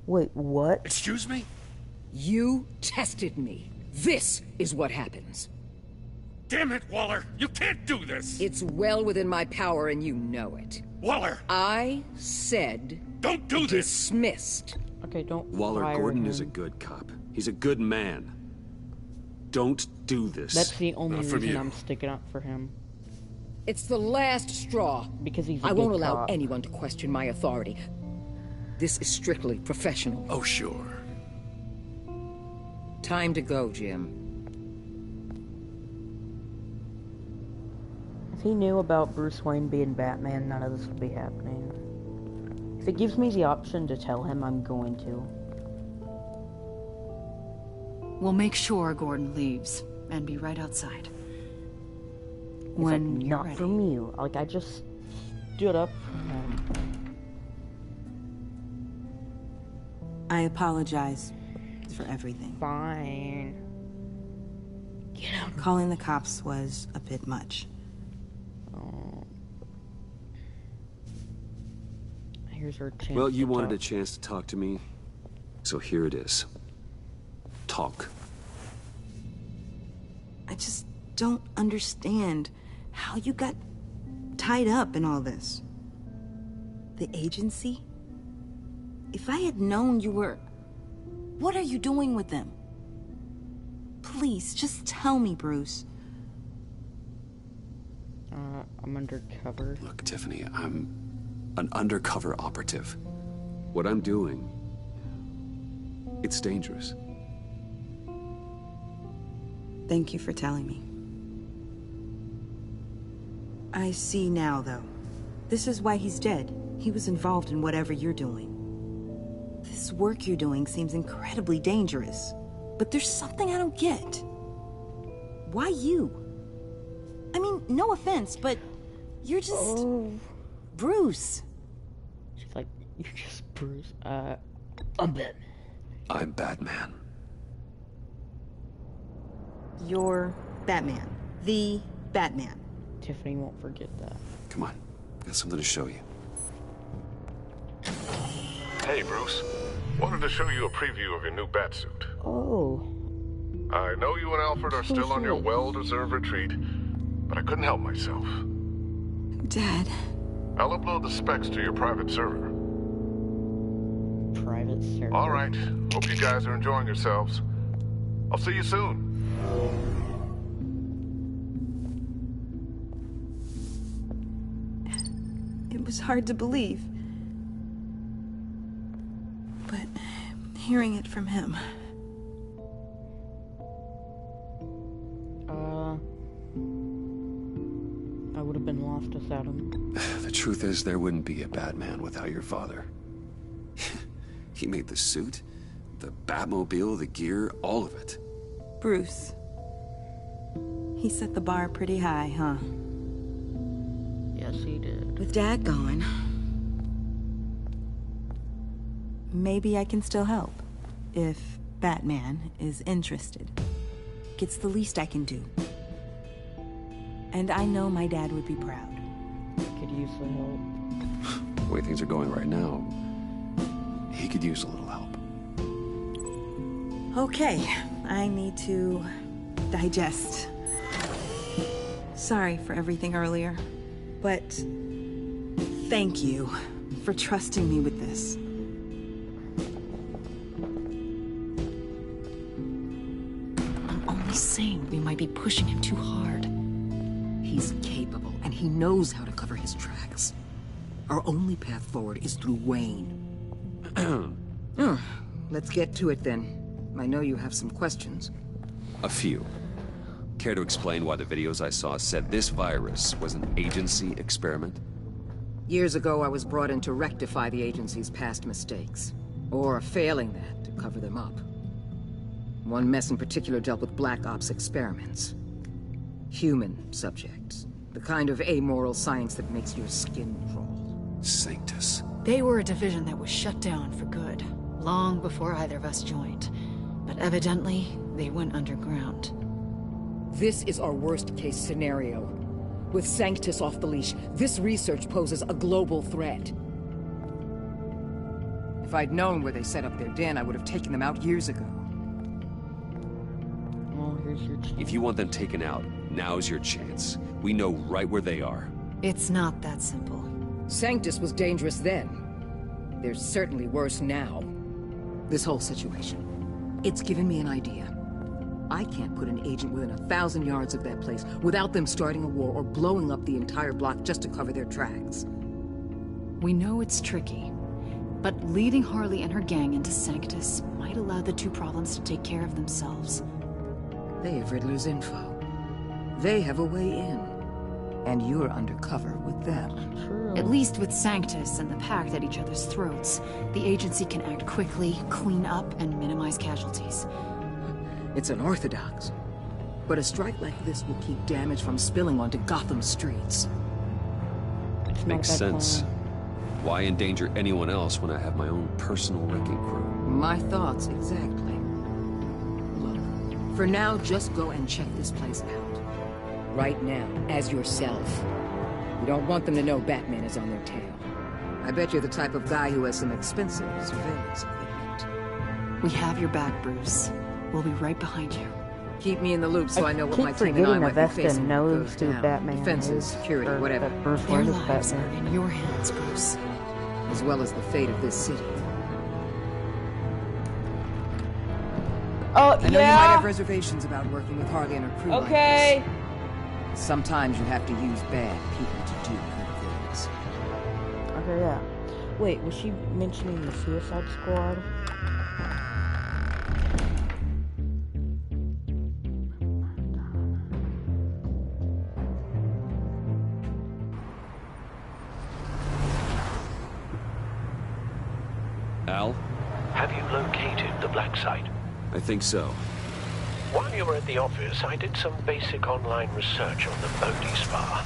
Wait, what? Excuse me? You tested me. This is what happens. Damn it, Waller! You can't do this! It's well within my power and you know it. Waller! I said... Don't do this! Dismissed. Okay, don't Waller fire Gordon him. is a good cop. He's a good man. Don't do this. That's the only Not from reason you. I'm sticking up for him. It's the last straw. Because he's a I won't good allow cop. anyone to question my authority. This is strictly professional. Oh, sure. Time to go, Jim. If he knew about Bruce Wayne being Batman, none of this would be happening. If it gives me the option to tell him, I'm going to. We'll make sure Gordon leaves and be right outside. It's When like, you're not ready. from you. Like, I just stood up for him. I apologize for everything. Fine. Calling the cops was a bit much. Oh. Here's her chance. Well, you to wanted talk. a chance to talk to me, so here it is. Talk. I just don't understand how you got tied up in all this. The agency? If I had known you were... What are you doing with them? Please, just tell me, Bruce. I'm undercover. Look, Tiffany, I'm an undercover operative. What I'm doing, it's dangerous. Thank you for telling me. I see now, though. This is why he's dead. He was involved in whatever you're doing. This work you're doing seems incredibly dangerous. But there's something I don't get. Why you? I mean, no offense, but you're just... Oh. Bruce. She's like, you're just Bruce. I'm Batman. I'm Batman. You're Batman. The Batman. Tiffany won't forget that. Come on, got something to show you. Hey, Bruce. Wanted to show you a preview of your new batsuit. Oh. I know you and Alfred are still on your well-deserved retreat, but I couldn't help myself. Dad. I'll upload the specs to your private server. Private server. All right. Hope you guys are enjoying yourselves. I'll see you soon. It was hard to believe. hearing it from him. I would have been lost without him. The truth is, there wouldn't be a Batman without your father. He made the suit, the Batmobile, the gear, all of it. Bruce. He set the bar pretty high, huh? Yes, he did. With Dad gone, maybe I can still help. If Batman is interested. It's the least I can do. And I know my dad would be proud. Could use the help. The way things are going right now, he could use a little help. Okay, I need to digest. Sorry for everything earlier, but thank you for trusting me with this. I'm only saying we might be pushing him too hard. He's capable, and he knows how to cover his tracks. Our only path forward is through Wayne. Let's get to it then. I know you have some questions. A few. Care to explain why the videos I saw said this virus was an agency experiment? Years ago, I was brought in to rectify the agency's past mistakes. Or, failing that, to cover them up. One mess in particular dealt with Black Ops experiments. Human subjects. The kind of amoral science that makes your skin crawl. Sanctus. They were a division that was shut down for good, long before either of us joined. But evidently, they went underground. This is our worst-case scenario. With Sanctus off the leash, this research poses a global threat. If I'd known where they set up their den, I would have taken them out years ago. Well, here's your chance. If you want them taken out, now's your chance. We know right where they are. It's not that simple. Sanctus was dangerous then. They're certainly worse now. This whole situation, it's given me an idea. I can't put an agent within 1,000 yards of that place without them starting a war or blowing up the entire block just to cover their tracks. We know it's tricky, but leading Harley and her gang into Sanctus might allow the two problems to take care of themselves. They have Riddler's info. They have a way in. And you're undercover with them. True. At least with Sanctus and the Pact at each other's throats, the agency can act quickly, clean up, and minimize casualties. It's unorthodox, but a strike like this will keep damage from spilling onto Gotham streets. Makes sense. Why endanger anyone else when I have my own personal wrecking crew? My thoughts, exactly. Look, for now, just go and check this place out. Right now, as yourself. You don't want them to know Batman is on their tail. I bet you're the type of guy who has some expensive surveillance equipment. We have your back, Bruce. We'll be right behind you. Keep me in the loop so I know what my team and I might be facing. Knows who Batman Defenses, is, security, or whatever. Their lives are in your hands, Bruce. As well as the fate of this city. Oh, I know you might have reservations about working with Harley and her crew. Okay. Like this. Sometimes you have to use bad people to do good things. Okay, yeah. Wait, was she mentioning the Suicide Squad? Al? Have you located the black site? I think so. While you were at the office, I did some basic online research on the Bodhi Spa.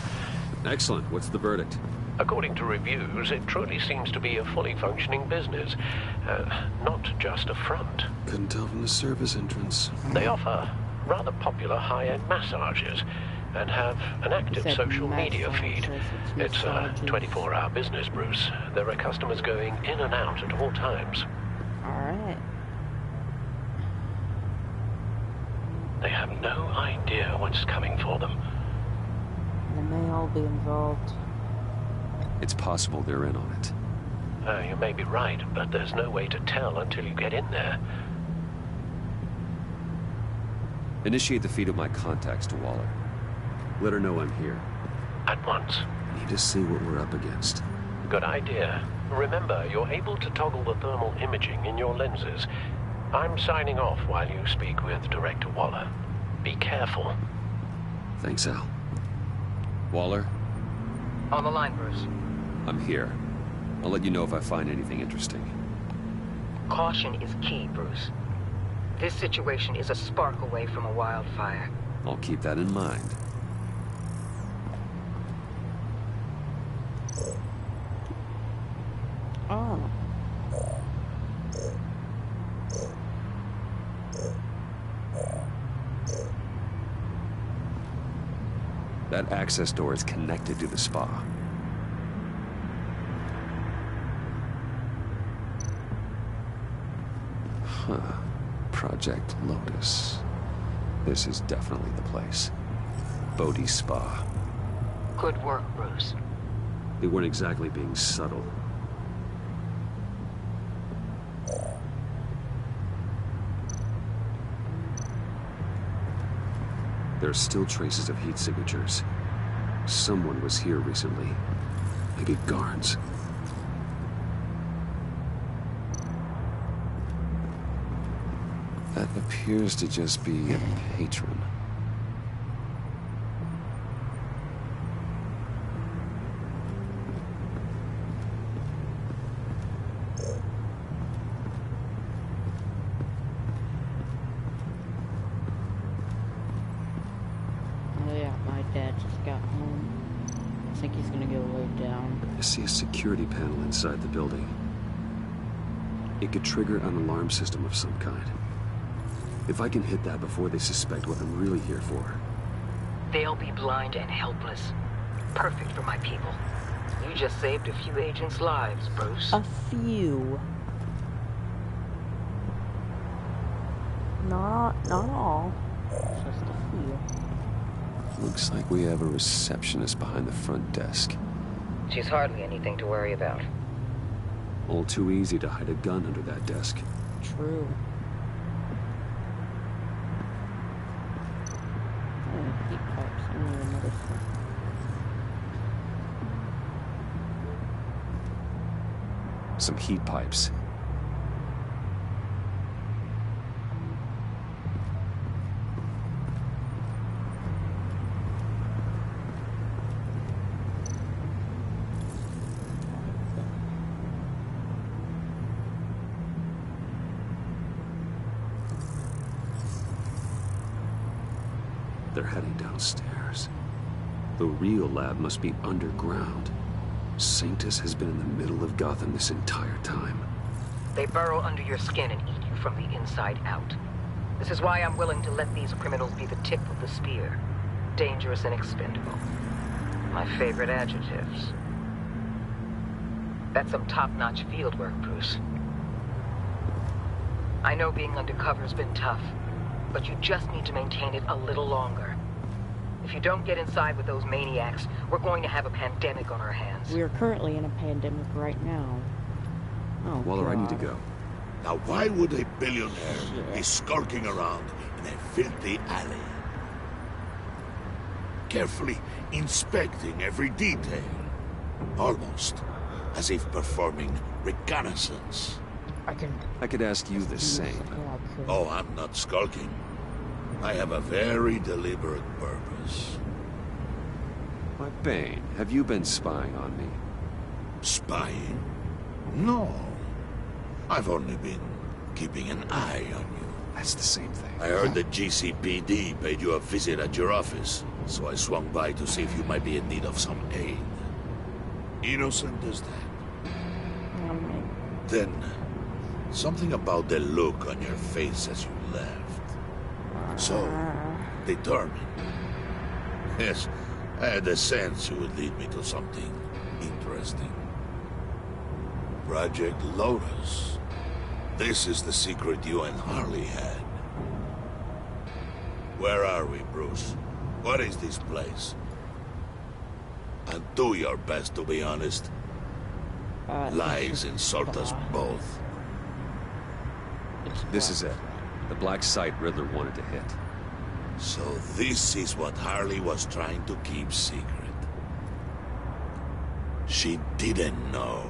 Excellent. What's the verdict? According to reviews, it truly seems to be a fully functioning business. Not just a front. Couldn't tell from the service entrance. They offer rather popular high-end massages and have an active social media feed. It's a 24-hour business, Bruce. There are customers going in and out at all times. Alright. They have no idea what's coming for them. They may all be involved. It's possible they're in on it. You may be right, but there's no way to tell until you get in there. Initiate the feed of my contacts to Waller. Let her know I'm here. At once. I need to see what we're up against. Good idea. Remember, you're able to toggle the thermal imaging in your lenses. I'm signing off while you speak with Director Waller. Be careful. Thanks, Al. Waller? On the line, Bruce. I'm here. I'll let you know if I find anything interesting. Caution is key, Bruce. This situation is a spark away from a wildfire. I'll keep that in mind. Oh. That access door is connected to the spa. Huh. Project Lotus. This is definitely the place. Bodhi Spa. Good work, Bruce. They weren't exactly being subtle. There are still traces of heat signatures. Someone was here recently. Maybe guards. That appears to just be a patron. Oh yeah, my dad just got home. I think he's gonna go lay down. I see a security panel inside the building. It could trigger an alarm system of some kind. If I can hit that before they suspect what I'm really here for. They'll be blind and helpless. Perfect for my people. You just saved a few agents' lives, Bruce. A few. Not all. Just a few. Looks like we have a receptionist behind the front desk. She's hardly anything to worry about. All too easy to hide a gun under that desk. True. Oh, heat pipes. I didn't even notice that. Some heat pipes. They're heading downstairs. The real lab must be underground. Sanctus has been in the middle of Gotham this entire time. They burrow under your skin and eat you from the inside out. This is why I'm willing to let these criminals be the tip of the spear. Dangerous and expendable. My favorite adjectives. That's some top-notch field work, Bruce. I know being undercover's been tough, but you just need to maintain it a little longer. If you don't get inside with those maniacs, we're going to have a pandemic on our hands. We are currently in a pandemic right now. Oh, Waller, I need to go. Now why would a billionaire be skulking around in a filthy alley? Carefully inspecting every detail. Almost as if performing reconnaissance. I could ask you the same. Oh, I'm not skulking. I have a very deliberate purpose. Why, Bane, have you been spying on me? Spying? No. I've only been keeping an eye on you. That's the same thing. I heard the GCPD paid you a visit at your office, so I swung by to see if you might be in need of some aid. Innocent as that. Then, something about the look on your face as you left. So, determined. Yes, I had a sense you would lead me to something interesting. Project Lotus. This is the secret you and Harley had. Where are we, Bruce? What is this place? And do your best to be honest. Lies insult us both. This is it. The black site Riddler wanted to hit. So this is what Harley was trying to keep secret. She didn't know.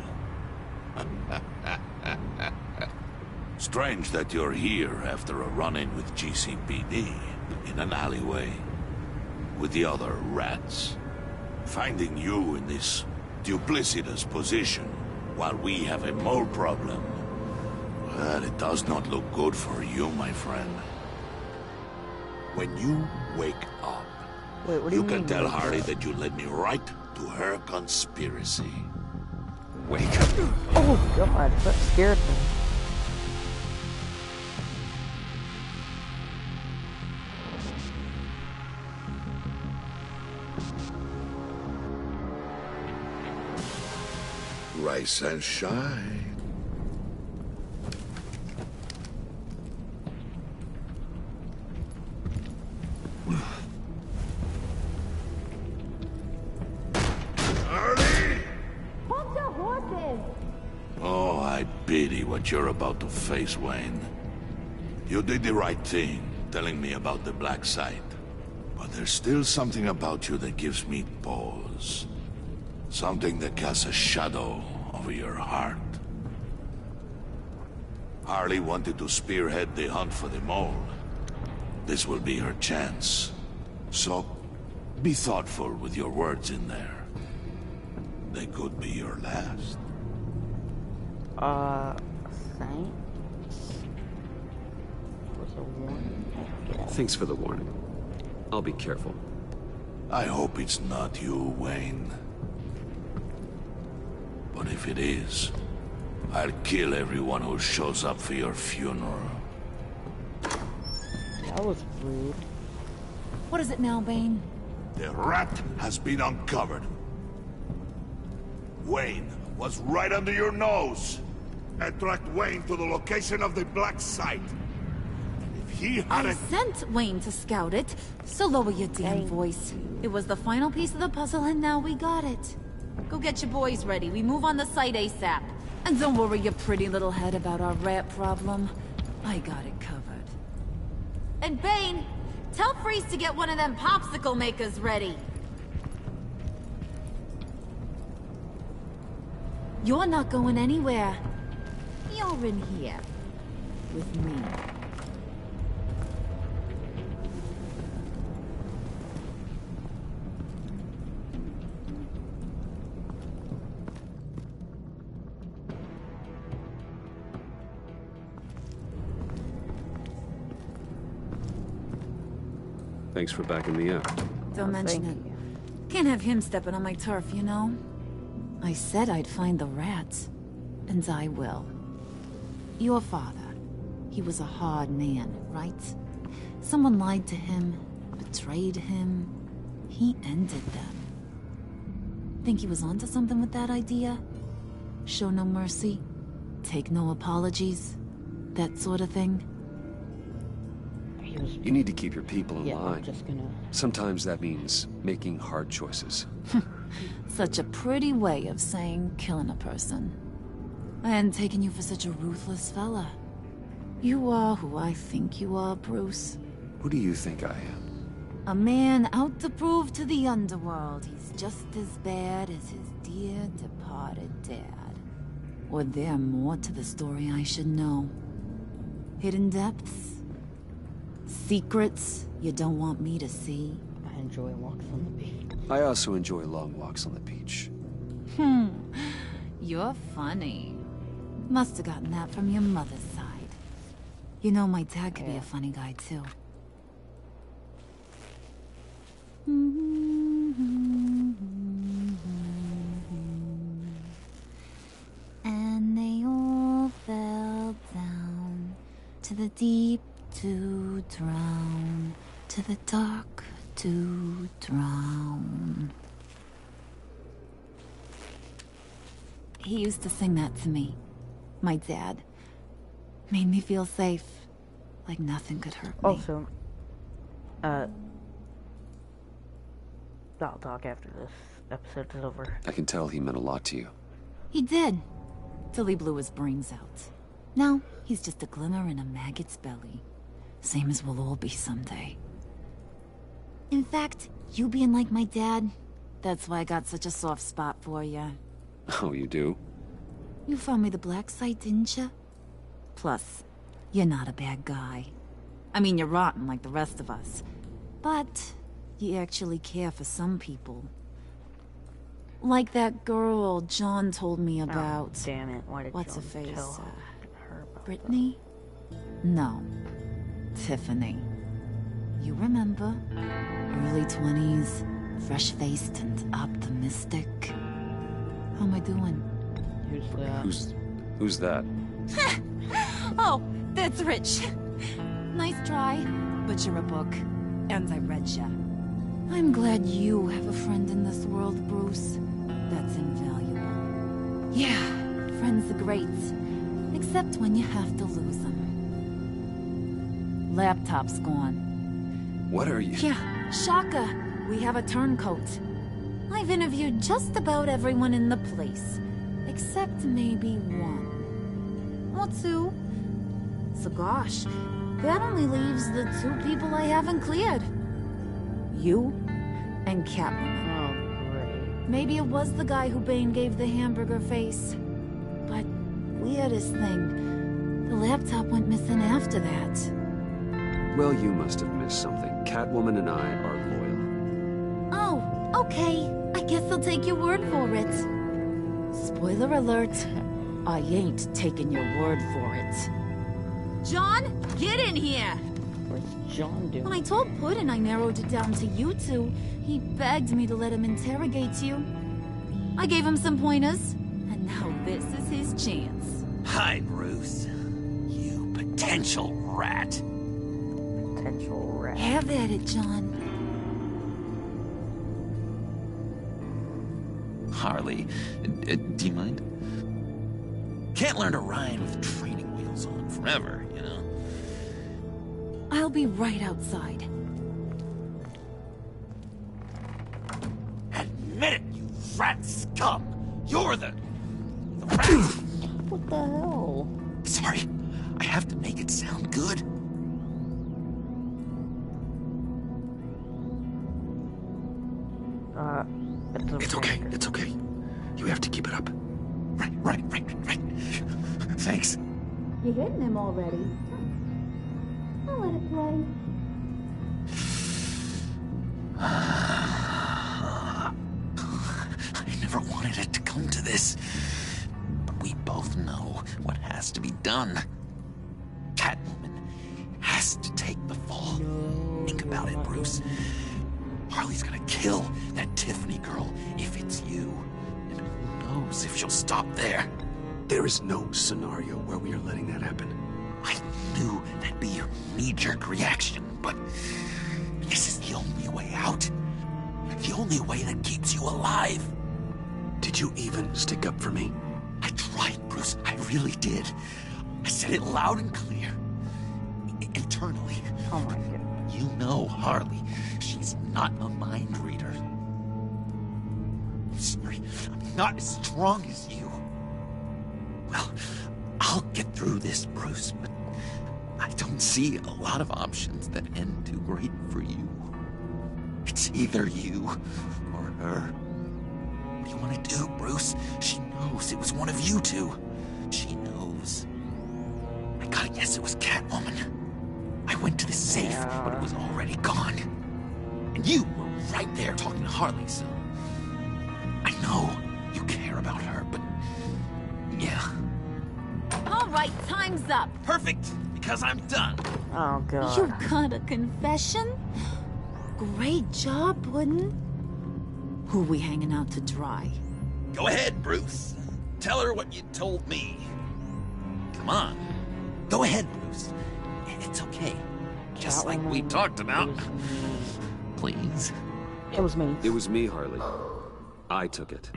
Strange that you're here after a run-in with GCPD in an alleyway with the other rats. Finding you in this duplicitous position while we have a mole problem. Well, it does not look good for you, my friend. When you wake up, Wait, what do you you can mean, tell wake Harley up? that you led me right to her conspiracy. Wake up. Oh god, that scared me. Rise and shine. Hold your horses! Oh, I pity what you're about to face, Wayne. You did the right thing, telling me about the black site. But there's still something about you that gives me pause. Something that casts a shadow over your heart. Harley wanted to spearhead the hunt for the mole. This will be her chance. So, be thoughtful with your words in there. They could be your last. Thanks. Was a warning. Thanks for the warning. I'll be careful. I hope it's not you, Wayne. But if it is, I'll kill everyone who shows up for your funeral. That was rude. What is it now, Bane? The rat has been uncovered. Wayne was right under your nose. I tracked Wayne to the location of the black site. If he I hadn't... sent Wayne to scout it, so lower your damn voice. It was the final piece of the puzzle and now we got it. Go get your boys ready, we move on the site ASAP. And don't worry your pretty little head about our rat problem. I got it covered. And Bane, tell Freeze to get one of them popsicle makers ready. You're not going anywhere. You're in here. With me. Thanks for backing me up. Don't mention it. Can't have him stepping on my turf, you know? I said I'd find the rats. And I will. Your father. He was a hard man, right? Someone lied to him, betrayed him. He ended them. Think he was onto something with that idea? Show no mercy? Take no apologies? That sort of thing? You need to keep your people in Yeah, line. I'm just gonna... Sometimes that means making hard choices. Such a pretty way of saying killing a person. I hadn't taken you for such a ruthless fella. You are who I think you are, Bruce. Who do you think I am? A man out to prove to the underworld he's just as bad as his dear departed dad. Or there more to the story I should know. Hidden depths? Secrets you don't want me to see? I enjoy walks on the beach. I also enjoy long walks on the beach. You're funny. Must have gotten that from your mother's side. You know my dad could be a funny guy too. And they all fell down to the deep to drown, to the dark to drown. He used to sing that to me. My dad. Made me feel safe. Like nothing could hurt me. Also, I'll talk after this episode is over. I can tell he meant a lot to you. He did. Till he blew his brains out. Now, he's just a glimmer in a maggot's belly. Same as we'll all be someday. In fact, you being like my dad, that's why I got such a soft spot for you. Oh, you do? You found me the black site, didn't you? Plus, you're not a bad guy. I mean, you're rotten like the rest of us. But you actually care for some people. Like that girl John told me about. Oh, damn it. Why did What's her John face? tell her about Brittany? No. Tiffany. You remember? Early 20s, fresh-faced and optimistic. How am I doing? Who's that? Who's that? Oh, that's Rich. Nice try, but you're a book, and I read ya. I'm glad you have a friend in this world, Bruce. That's invaluable. Yeah, friends are great. Except when you have to lose them. Laptop's gone. What are you... Yeah, shocker. We have a turncoat. I've interviewed just about everyone in the place. Except maybe one. Or two. So gosh, that only leaves the two people I haven't cleared. You and Catwoman. Oh, great. Maybe it was the guy who Bane gave the hamburger face. But weirdest thing, the laptop went missing after that. Well, you must have missed something. Catwoman and I are loyal. Oh, okay. I guess I'll take your word for it. Spoiler alert. I ain't taking your word for it. John, get in here! What's John doing? When I told Puddin' I narrowed it down to you two, he begged me to let him interrogate you. I gave him some pointers, and now this is his chance. Hi, Bruce. You potential rat. Potential rat. Have at it, John. Harley, do you mind? Can't learn to ride with training wheels on forever, you know? I'll be right outside. Admit it, you rat scum! You're the rat! What the hell? Sorry, I have to make it sound good. It's okay, it's okay. You have to keep it up. Right. Thanks. You're hitting him already. I'll let it play. I never wanted it to come to this. But we both know what has to be done. Catwoman has to take the fall. Think about it, Bruce. Harley's gonna kill that Tiffany girl if it's you. And who knows if she'll stop there. There is no scenario where we are letting that happen. I knew that'd be your knee-jerk reaction, but this is the only way out. The only way that keeps you alive. Did you even stick up for me? I tried, Bruce. I really did. I said it loud and clear. Internally. Oh my god. You know Harley. She's not a mind reader. I'm sorry. I'm not as strong as you. Well, I'll get through this, Bruce, but I don't see a lot of options that end too great for you. It's either you or her. What do you want to do, Bruce? She knows it was one of you two. She knows. I gotta guess it was Catwoman. I went to the safe, but it was already gone. And you were right there talking to Harley, so... I know you care about her, but... yeah. All right, time's up. Perfect, because I'm done. Oh god. You got a confession? Great job, Puddin'. Who we hanging out to dry? Go ahead, Bruce. Tell her what you told me. Come on. Go ahead, Bruce. It's okay. Just like we talked about. Please. It was me. It was me, Harley. I took it.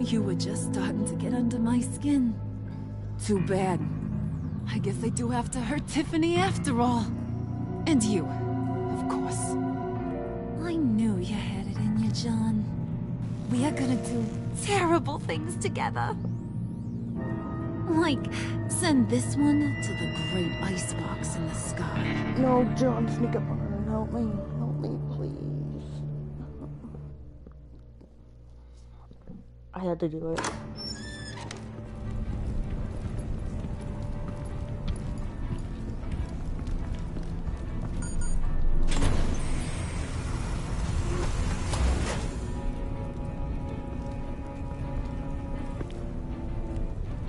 You were just starting to get under my skin. Too bad. I guess I do have to hurt Tiffany after all. And you, of course. I knew you had it in you, John. We are gonna do terrible things together. Like, send this one to the great icebox in the sky. No, John, sneak up on her and help me. Help me, please. I had to do it.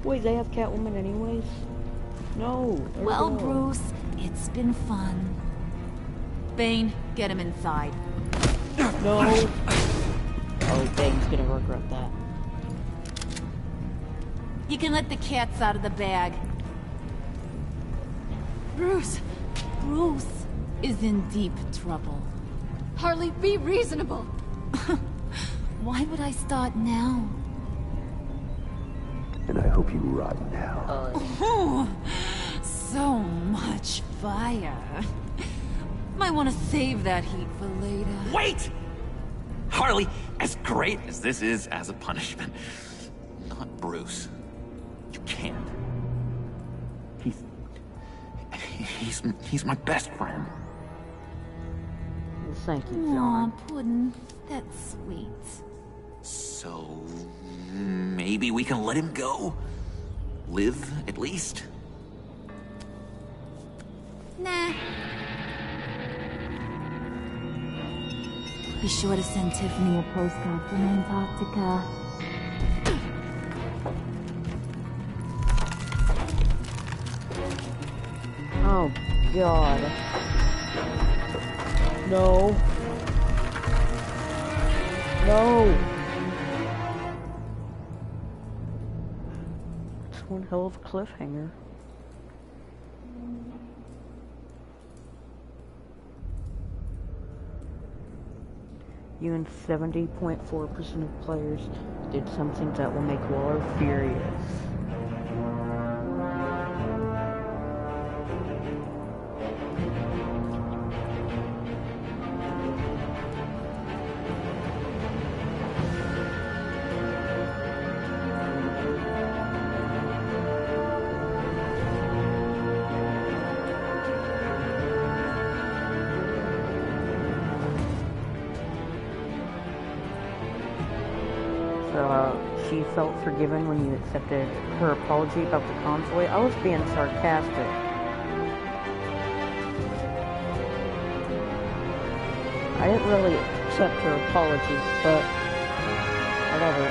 Wait, they have Catwoman anyways? No. Well, Bruce, it's been fun. Bane, get him inside. No. Oh, Bane's gonna regret that. You can let the cats out of the bag. Bruce! Bruce is in deep trouble. Harley, be reasonable! Why would I start now? And I hope you rot now. Oh, so much fire. Might want to save that heat for later. Wait! Harley, as great as this is as a punishment, not Bruce. You can't. He's my best friend. Well, thank you, Aw, John. Puddin', that's sweet. So maybe we can let him go? Live, at least? Nah. Be sure to send Tiffany a postcard from Antarctica. Oh, God. No. No. It's one hell of a cliffhanger. You and 70.4% of players did something that will make Waller furious. She felt forgiven when you accepted her apology about the convoy. I was being sarcastic. I didn't really accept her apology, but whatever.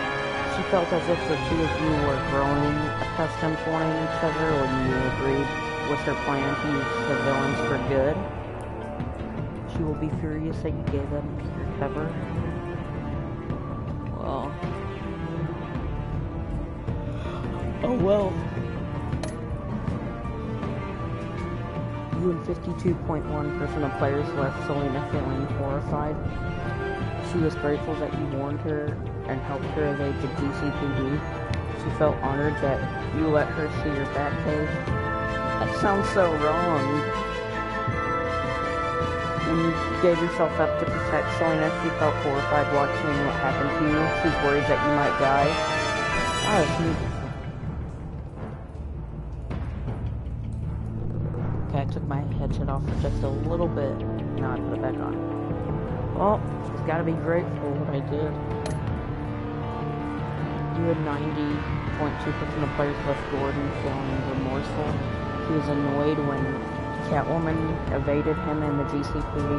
She felt as if the two of you were growing accustomed to wanting each other when you agreed with her plan to use the villains for good. She will be furious that you gave them your cover. Well... oh well. You and 52.1% of players left Selena feeling horrified. She was grateful that you warned her and helped her evade the GCPD. She felt honored that you let her see your Batcave. That sounds so wrong. When you gave yourself up to protect Selena, she felt horrified watching what happened to you. She's worried that you might die. Okay, I took my headset off just a little bit. Now I put it back on. Well, just gotta be grateful what I did. You had 90.2% of players left Gordon feeling remorseful. He was annoyed when Catwoman evaded him in the GCPD.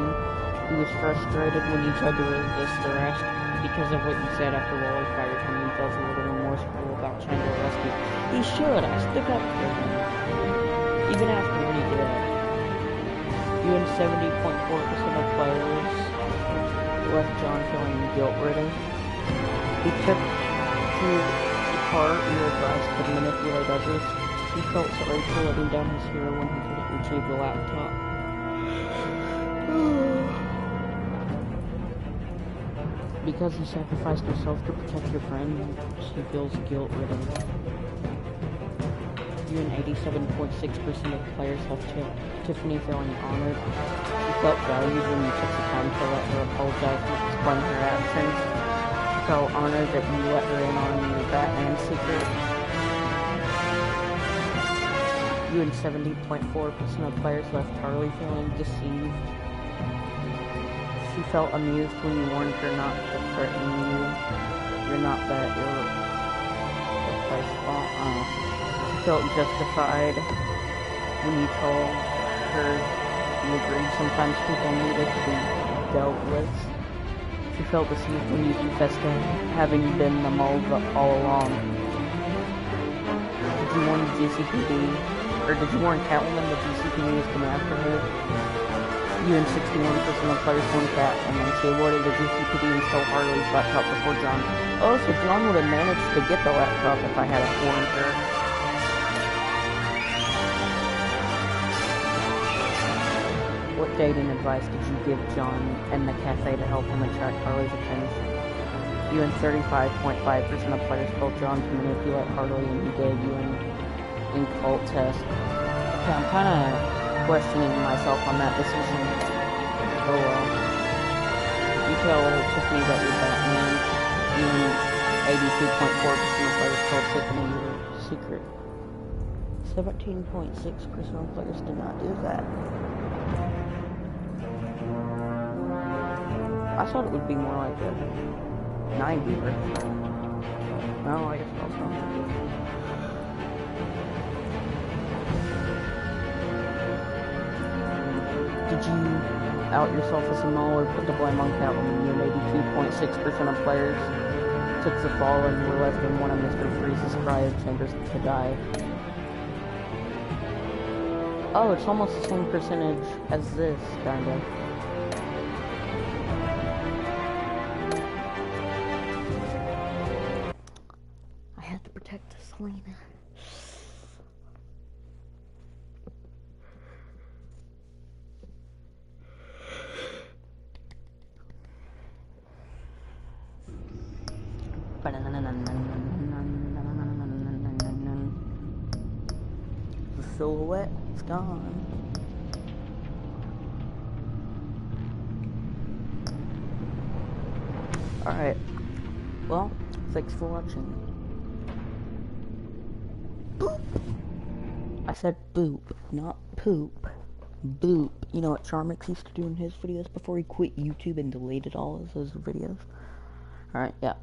He was frustrated when you tried to resist arrest because of what you said after Waller fired him. He felt a little remorseful about trying to arrest you. He should. I stuck up for him. Even after what he did. You and 70.4% of players left John feeling guilt-ridden. He took to heart your advice to manipulate others. He felt sorry for letting down his hero when he couldn't retrieve the laptop. Because he sacrificed himself to protect your friend, he feels guilt-ridden. You and 87.6% of players left Tiffany feeling honored. She felt valued when you took the time to let her apologize and explain her actions. She felt honored that you let her in on your Batman secret. You and 70.4% of players left Harley feeling deceived. She felt amused when you warned her not to threaten you. you're not that irreplaceable. She felt justified when you told her you agreed sometimes people needed to be dealt with. She felt deceived when you confessed to having been the mold all along. Did you warn the GCPD, or did you warn Catwoman the GCPD was coming after her? You and 61% of players warned Catwoman. She avoided the GCPD until Harley's laptop before John. Oh, so John would have managed to get the laptop if I hadn't warned her. What dating advice did you give John and the cafe to help him attract Harley's attention? You and 35.5% of players told John to manipulate Harley, and he did. You in cult test. Okay, I'm kind of questioning myself on that decision. Oh well. You tell Tiffany that you're Batman. You and 82.4% of players told Tiffany your secret. 17.6% of players did not do that. I thought it would be more like a 90 or so. No, I guess that's not. Did you out yourself as a mole or put the blame on Catwoman? You and 82.6% of players took the fall and were left in one of Mr. Freeze's cryo chambers to die. Oh, it's almost the same percentage as this, kind of. I had to protect Selena. The silhouette is gone. Alright. Well, thanks for watching. Boop! I said boop, not poop. Boop. You know what Charmix used to do in his videos before he quit YouTube and deleted all of those videos? Alright, yeah.